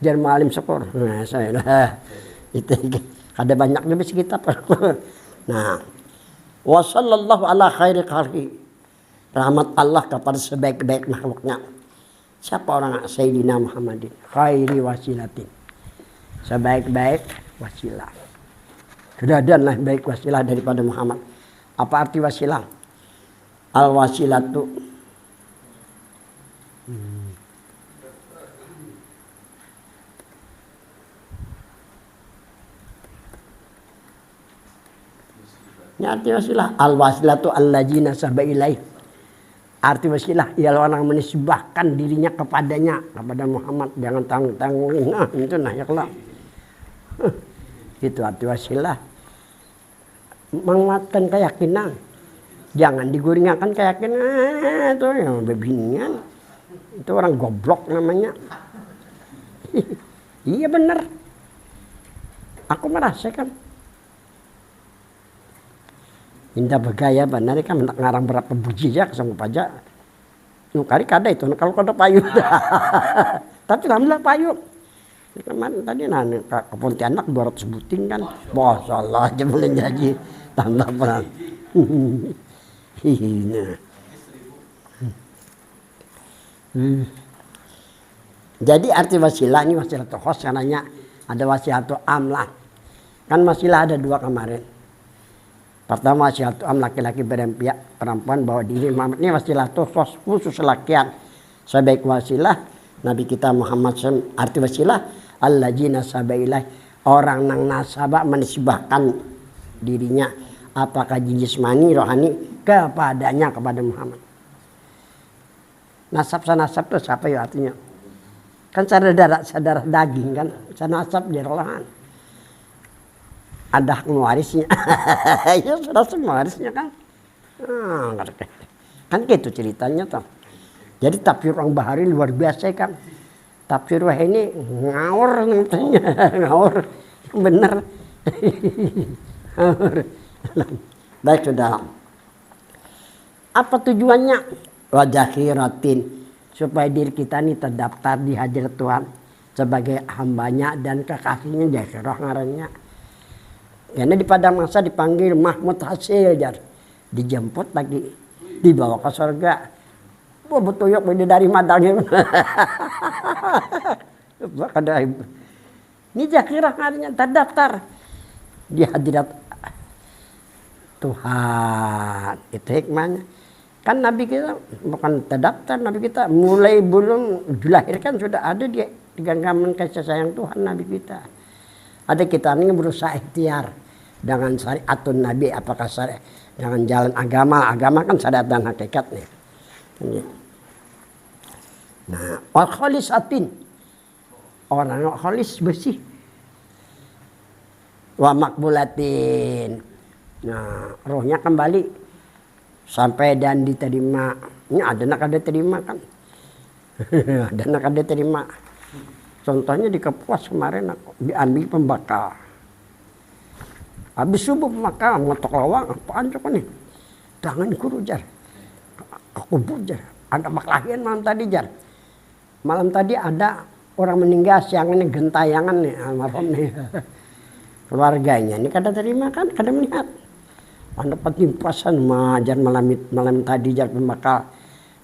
Jar Malim Syukur. Nah, saya itu ada banyak juga kitab. Nah, wa sallallahu ala khairi khalqi. Rahmat Allah kepada sebaik-baik makhluknya. Siapa orang? Sayyidina Muhammadin khairi wasilatin. Sebaik-baik wasilah. Sudah ada lah baik wasilah daripada Muhammad. Apa arti wasilah? Al wasilatu ini arti wasilah. Al wasilatu allazina sabailai. Arti wasilah ialah orang menisbahkan dirinya kepadanya, kepada Muhammad. Jangan tanggung-tanggung. Nah, itu nah ya kelak. Itu arti wasilah. Menguatkan keyakinan. Jangan diguringakan keyakinan. Itu yang bebinian. Itu orang goblok namanya. Iya benar. Aku merasakan. Indah bergaya benar kan ngarang berapa buji ya kesanggup aja. Nukari kada itu kalau kada payu. Tapi alhamdulillah payu. Kemarin tadi ke Pontianak 200 buting kan. Masyaallah aja boleh jadi tambah perang. Jadi arti wasilah ini wasilah khos karena ada wasilah amlah. Kan wasilah ada dua kemarin. Pertama wasilah am laki-laki berempiak perempuan bawa diri Muhammad ini wasilah khusus lakian. Sebaik wasilah Nabi kita Muhammad SAW. Arti wasilah allazina sabailah orang nang nasabah menisbahkan dirinya apakah jinismani rohani kepadanya kepada Muhammad. Nasab sanasab itu siapa ya artinya? Kan saudara daging kan, sanasab jerolahan. Ada hak mewarisnya. Ya sudah semua warisnya kan. Kan gitu ceritanya toh. Jadi tafsir orang Bahari luar biasa kan. Tafsir wah ini ngawur namanya. Ngawur. Bener. Baik sudah. Apa tujuannya? Wajakhiratin. Supaya diri kita ini terdaftar di hadirat Tuhan. Sebagai hambanya dan kekasihnya jakhirah ngarannya. Karena di pada masa dipanggil Mahmud Hasil jar. Dijemput lagi. Dibawa ke surga. Wah betuyuk dari madangnya. Ini jakhirah ngarannya terdaftar. Di hadirat Tuhan. Itu hikmahnya. Kan Nabi kita bukan terdaftar, Nabi kita mulai belum dilahirkan sudah ada di genggaman kasih sayang Tuhan Nabi kita. Ada kita ini berusaha ikhtiar dengan syariatun Nabi, apakah syariat dengan jalan agama kan syariat dan hakikatnya. Nah, wal khalisatin orang khalis bersih. Wa makbulatin. Nah, rohnya kembali sampai dan diterima. Ini ada nak ada terima kan. Ada nak ada terima. Contohnya di Kapuas kemarin aku diambil pembakar. Habis subuh pembakar ngotok lawang apaan coba nih. Tangan guru jar. Aku bujar. Ada maklahian malam tadi jar. Malam tadi ada orang meninggal siang ini gentayangan nih almarhum nih. Keluarganya ini kada terima kan kada melihat. Anda patimpasan majar malam tadi jar pembakar.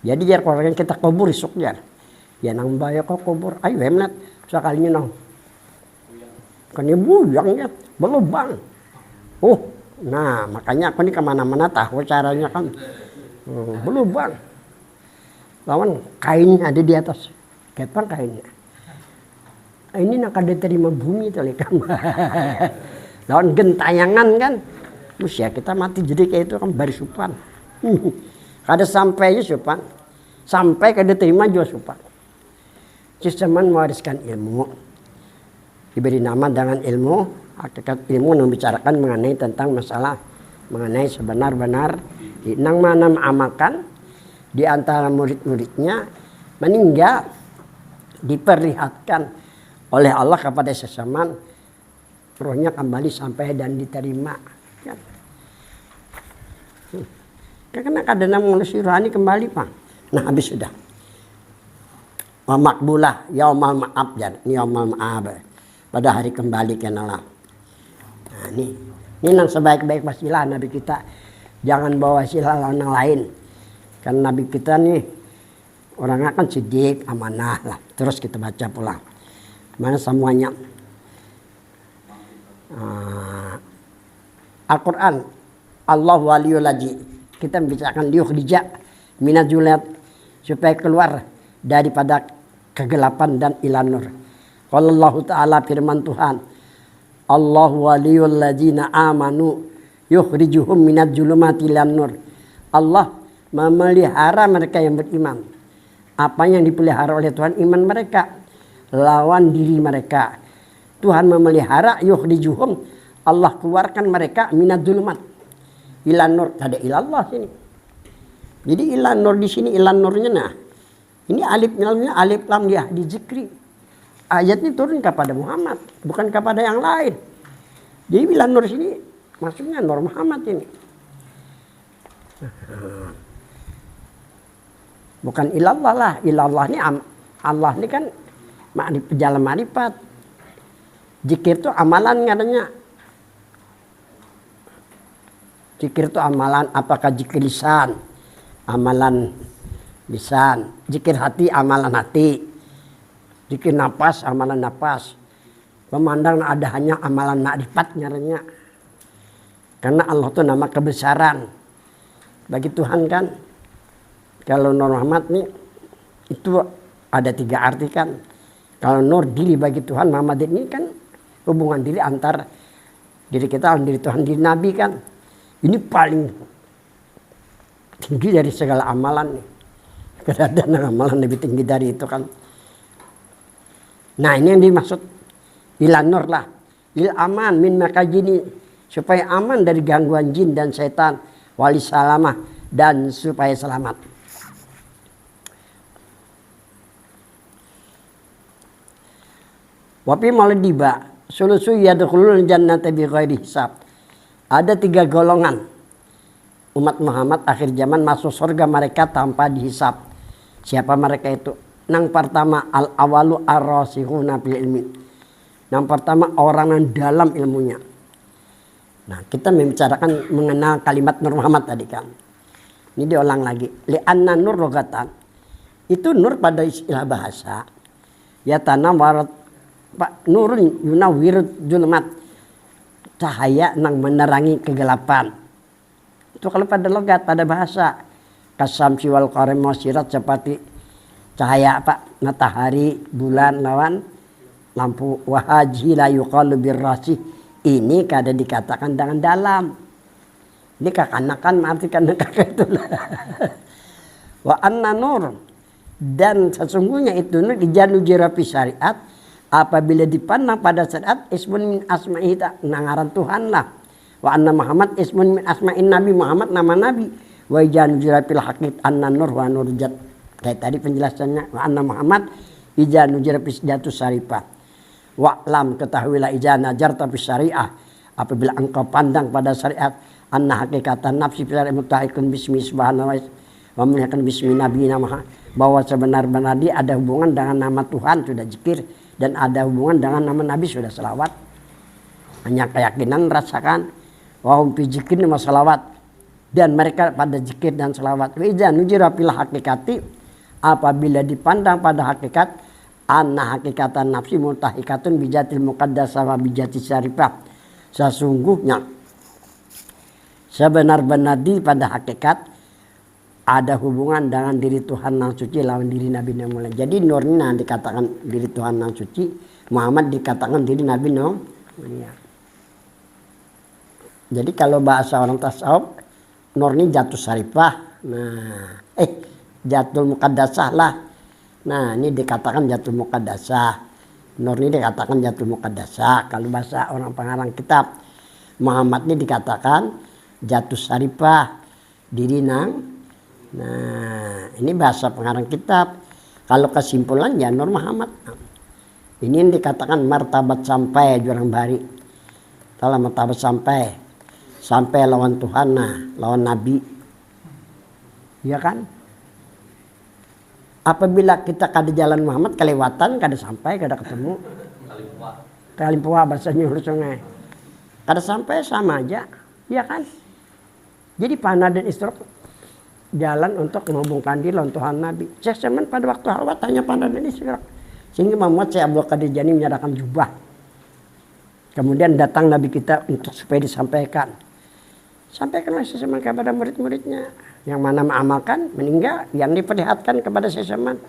Jadi jar keluarga kita kubur esok jar. Ya nang bayar kok kubur. Ayo emlet sekalinya nang. Kan ya buyang ya berlubang. Nah makanya aku ini kemana-mana tahu caranya kan. Berlubang. Lawan kainnya ada di atas. Kepang kainnya. Ini nak ada terima bumi tadi kan. Lawan gentayangan kan. Usia kita mati jadi kayak itu kan baris supan. Kada sampai aja supan. Sampai kada terima juga supan. Cuman mewariskan ilmu. Diberi nama dengan ilmu. Hakikat ilmu membicarakan mengenai tentang masalah. Mengenai sebenar-benar. Nang mana mengamalkan. Di antara murid-muridnya. Meninggal. Diperlihatkan oleh Allah kepada sesamaan. Rohnya kembali sampai dan diterima. Kan? Karena kadang manusia rohani kembali Pak. Nah habis sudah. Wa makbulah yaumal ma'ab jan, yaumal ma'ab. Pada hari kembali ke Allah. Nah ini yang sebaik-baik wasilah Nabi kita. Jangan bawa wasilah orang lain. Karena Nabi kita nih orangnya kan sidik, amanah lah. Terus kita baca pulang. Mana semuanya. Al-Quran. Allah waliyul laji. Kita membicarakan liyukhrija minazulat supaya keluar daripada kegelapan dan ilan nur. Qala Allah Ta'ala firman Tuhan. Allah waliyul ladzina amanu yukhrijuhum minadz-zulumati ilan nur. Allah memelihara mereka yang beriman. Apa yang dipelihara oleh Tuhan? Iman mereka. Lawan diri mereka. Tuhan memelihara yukhrijuhum. Allah keluarkan mereka minadz-zulumat ilan nur, ada ilallah sini. Jadi ilan nur di sini ilan nurnya nah. Ini alif lamnya alif lam dia di zikri. Ayatnya turun kepada Muhammad, bukan kepada yang lain. Jadi ilan nur sini maksudnya nur Muhammad ini. Bukan ilallah lah, ilallah ini Allah ini kan jalan marifat. Zikir itu amalan katanya. Zikir itu amalan, apakah zikir lisan? Amalan lisan. Zikir hati, amalan hati. Zikir napas, amalan napas. Memandang ada hanya amalan makrifat nyaranya. Karena Allah itu nama kebesaran. Bagi Tuhan kan. Kalau Nur Muhammad nih, itu ada 3 arti kan. Kalau Nur diri bagi Tuhan, Muhammad ini kan hubungan diri antar diri kita dan diri Tuhan, diri Nabi kan. Ini paling tinggi dari segala amalan nih. Tidak ada amalan lebih tinggi dari itu kan. Nah ini yang dimaksud ilan nur lah. Il aman min makajini. Supaya aman dari gangguan jin dan setan. Wali salamah. Dan supaya selamat. Wapi maladiba. Sulusu yadkhulul jannata bi ghairi hisab. Ada 3 golongan umat Muhammad akhir zaman masuk surga mereka tanpa dihisap. Siapa mereka itu? Yang pertama al-awalu ar-rasikhuna bil ilmi. Yang pertama orang yang dalam ilmunya. Nah, kita membicarakan mengenal kalimat Nur Muhammad tadi kan. Ini diulang lagi. Li'anna nur logatan. Itu nur pada istilah bahasa. Ya tanam warat Pak nurun yunawwirud zulmat. Cahaya yang menerangi kegelapan. Itu kalau pada logat, pada bahasa. Kasamsi wal qarem masirat seperti cahaya apa? Matahari, bulan, lawan lampu. Wahaji la yuqalu birrasih. Ini kada dikatakan dengan dalam. Ini kakanakan artikan kakak itulah. Wa anna nur. Dan sesungguhnya itu nur dijanu jirapi syariat. Apabila dipandang pada saat ismun min asma'i nangaran Tuhan lah. Wa anna Muhammad ismun min asma'in Nabi Muhammad nama Nabi. Wa ijan jirapil haqid anna nur wa nurjat. Kayak tadi penjelasannya. Wa anna Muhammad ijan jirapil jatuh syarifah. Wa lam ketahuilah ijan najar tapi syariah. Apabila engkau pandang pada syariat. Anna hakikatan nafsi filar mutahikun bismi subhanahu wa melihatkan bismi Nabi nama. Bahwa sebenar-benar dia ada hubungan dengan nama Tuhan sudah zikir. Dan ada hubungan dengan nama Nabi sudah selawat. Hanya keyakinan rasakan. Wahum fi zikrin wa salawat. Dan mereka pada zikir dan selawat. Wa idza nujira fil hakikati. Apabila dipandang pada hakikat. Anna hakikatan nafsi multahikatun bijatil muqaddasah wa bijati syarifah. Sesungguhnya. Sebenar-benar di pada hakikat. ada hubungan dengan diri Tuhan yang suci lawan diri Nabi yang mulia. Jadi Nurna dikatakan diri Tuhan yang suci, Muhammad dikatakan diri Nabi yang mulia. Jadi kalau bahasa orang tasawuf, Nur ini jatuh syarifah, jatul muqaddasah lah. Nah ini dikatakan jatul muqaddasah, Nur ini dikatakan jatul muqaddasah. Kalau bahasa orang pengarang kitab, Muhammad ini dikatakan jatuh syarifah, diri nang. Nah ini bahasa pengarang kitab. Kalau kesimpulan ya Nur Muhammad. Ini yang dikatakan martabat sampai jurang bari. Kalau martabat sampai lawan Tuhan, lawan Nabi. Ya kan? Apabila kita kada jalan Muhammad kelewatan, kada sampai, kada ketemu. Kalimpua bahasanya hulu sungai. Kada sampai sama aja, ya kan? Jadi panah dan istiraq jalan untuk menghubungkan diri lawan Tuhan Nabi. Syekh Saman pada waktu halwat tanya panah dan istiraq. Sehingga membuat Syekh Abdul Qadir Jani menyerahkan jubah. Kemudian datang Nabi kita untuk supaya disampaikan. Sampaikanlah Syekh Saman kepada murid-muridnya. Yang mana mengamalkan, meninggal. Yang diperlihatkan kepada Syekh Saman.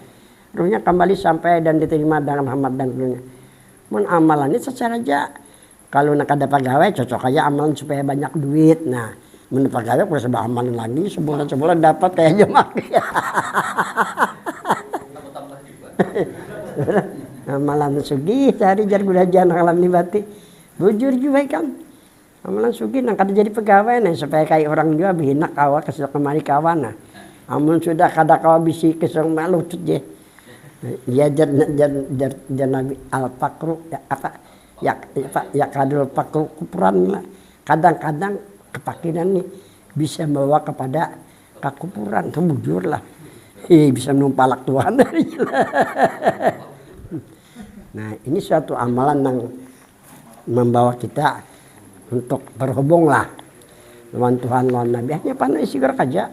Ruhnya kembali sampai dan diterima dengan Muhammad dan gurunya. Amalan ini secara aja. Kalau nak ada pegawai cocok aja amalan supaya banyak duit. Nah, menurut pegawai kalau sebab amalan lagi sebulan dapat kayak jemaah. Amalan sugih cari jar gudajan alam libati. Bujur juga kan. Amalan sugih nak kada jadi pegawai nih supaya kayak orang juga bihinak kawa kesel kemari kawan nah. Amun sudah kada kawa bisi kesel malu tut je. Ya jar Nabi al-faqru ya apa ya kadul faqru kupuran lah. Kadang-kadang kepakinan nih bisa membawa kepada kekupuran, bujur lah. Bisa menumpalak Tuhan. Nah, ini suatu amalan yang membawa kita untuk berhubung lah dengan Tuhan lawan Nabi. Hanya pandai sigar aja.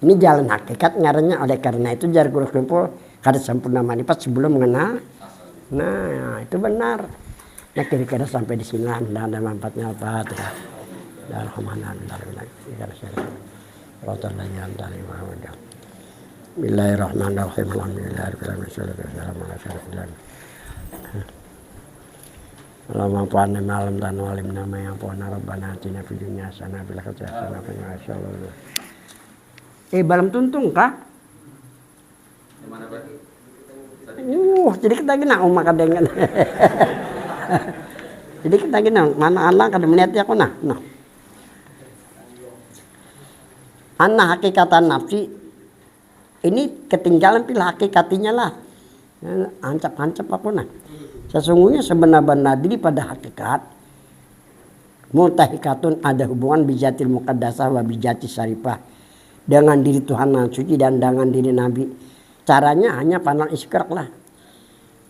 Ini jalan hakikat ngarannya. Oleh karena itu jar guru kumpul kada sempurna manifat sebelum mengenal. Nah, itu benar. Nah, kira-kira sampai di sini lah dan manfaatnya apa tuh. Bismillahirrahmanirrahim. Allahumma fa'alna ma'alam dan walim nama yang puana rabbana atina fid dunya hasanah fil akhirati hasanah wa qina adzabannar. Balam tuntung kah? Mana berarti? Jadi kita gina umak kadengan. Jadi kita gina mana Allah kada melihat aku nah. Anna hakikatan nafsi ini ketinggalan pil hakikatinya lah. Ancap-ancap aku nah. Sesungguhnya sebenar-benar diri pada hakikat multahikatun ada hubungan bijatil muqaddasah wa bijati syarifah dengan diri Tuhan yang suci dan dengan diri Nabi. Caranya hanya panal iskraq lah.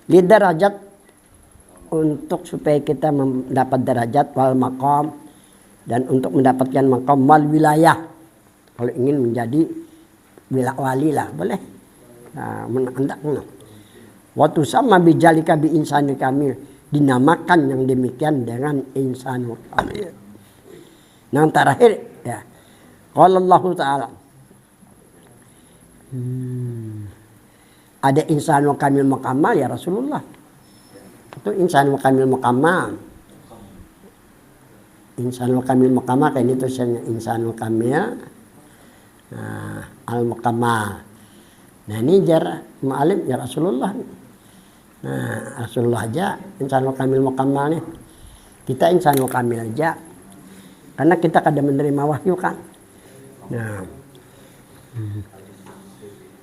Lidarajat untuk supaya kita mendapat derajat wal maqam dan untuk mendapatkan maqam wal wilayah. Kalau ingin menjadi wali lah boleh. Nah, menandaknya. Waktu sama bijalika bi insani kamil dinamakan yang demikian dengan insanul kamil. Yang terakhir ya. Qala Allah Ta'ala. Ada insanul kamil mukammal ya Rasulullah. Itu insanul kamil mukammal. Insanul kamil mukammal kayak itu insanul kamil al-mukammal. Nah ini jar ma'alim ya Rasulullah. Nah Rasulullah aja insanul kamil mukammal nih. Kita insanul kamil aja. Karena kita kada menerima wahyu kan. Nah.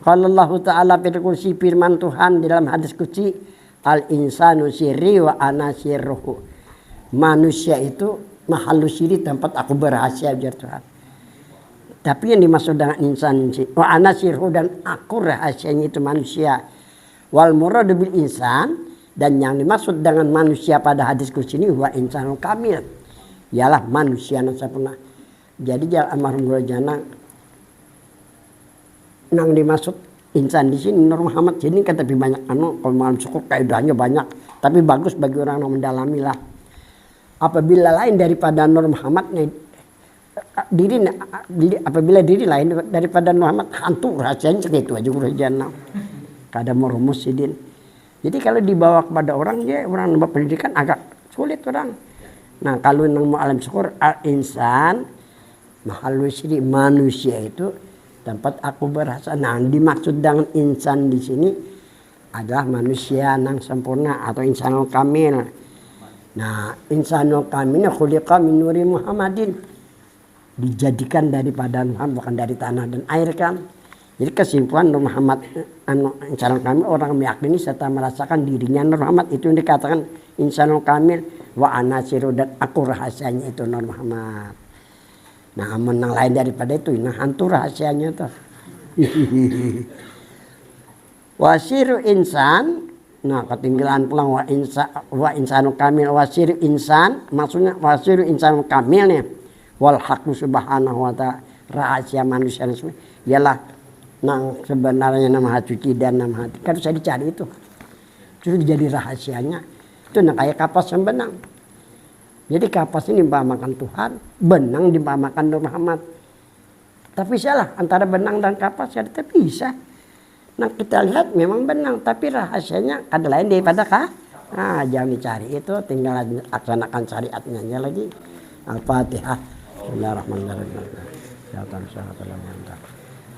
Qala Allah Ta'ala fil kursi firman Tuhan di dalam hadis qudsi al-insanu sirri wa ana sirruhu. Manusia itu mahalu siri tempat aku berhasil jar Tuhan. Tapi yang dimaksud dengan insan wa ana sirruhu dan aku rahasianya itu manusia. Wal muradu bil insan dan yang dimaksud dengan manusia pada hadis qudsi ini wa insanul kamil. Ialah manusia yang sempurna. Jadi jalan almarhum Guru Jana nang dimaksud insan di sini Nur Muhammad sini kan tapi banyak kalau malam syukur kaidahnya banyak tapi bagus bagi orang yang mendalami lah. Apabila lain daripada Nur Muhammad apabila diri lain daripada Muhammad hantu rahasianya segitu aja guru jannah. Kada mau rumus sidin. Jadi kalau dibawa kepada orang ya orang nambah pendidikan agak sulit orang. Nah kalau nang mau alam syukur al-insan mahalu siri manusia itu tempat aku berasa. Nah dimaksud dengan insan di sini adalah manusia nang sempurna atau insanul kamil. Nah insanul kamil khuliqa min nuri Muhammadin. Dijadikan daripada Muhammad bukan dari tanah dan air kan. Jadi kesimpulan Nur Muhammad insanul kamil orang meyakini serta merasakan dirinya Nur Muhammad itu yang dikatakan insanul kamil wa anasiru dan aku rahasianya itu Nur Muhammad. Nah menang lain daripada itu nah hantu rahasianya tuh. Wasiru insan nah ketinggalan pulang wa insanul kamil wasiru insan maksudnya wasiru insanul kamil nih. Wal haqqu subhanahu wa ta'ala rahasia manusia ialah nang sebenarnya nama suci dan nama hati kan bisa dicari itu terus jadi rahasianya itu nah kayak kapas yang benang jadi kapas ini diumpamakan Tuhan benang diumpamakan Nur Muhammad tapi salah antara benang dan kapas ya tapi bisa nah kita lihat memang benang tapi rahasianya ada lain daripada nah jangan dicari itu tinggal laksanakan syariatnya aja lagi Al-Fatihah. Bismillahirrahmanirrahim. Syaitan syaitan mantap.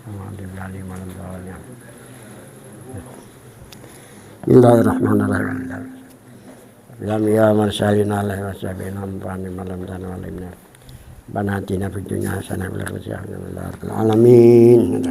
Bismillahirrahmanirrahim. Ya marsalin alaihi wasallam amfani malam dan malamnya. Banatina fid dunya hasanah wal akhirati hasanah. Alamin.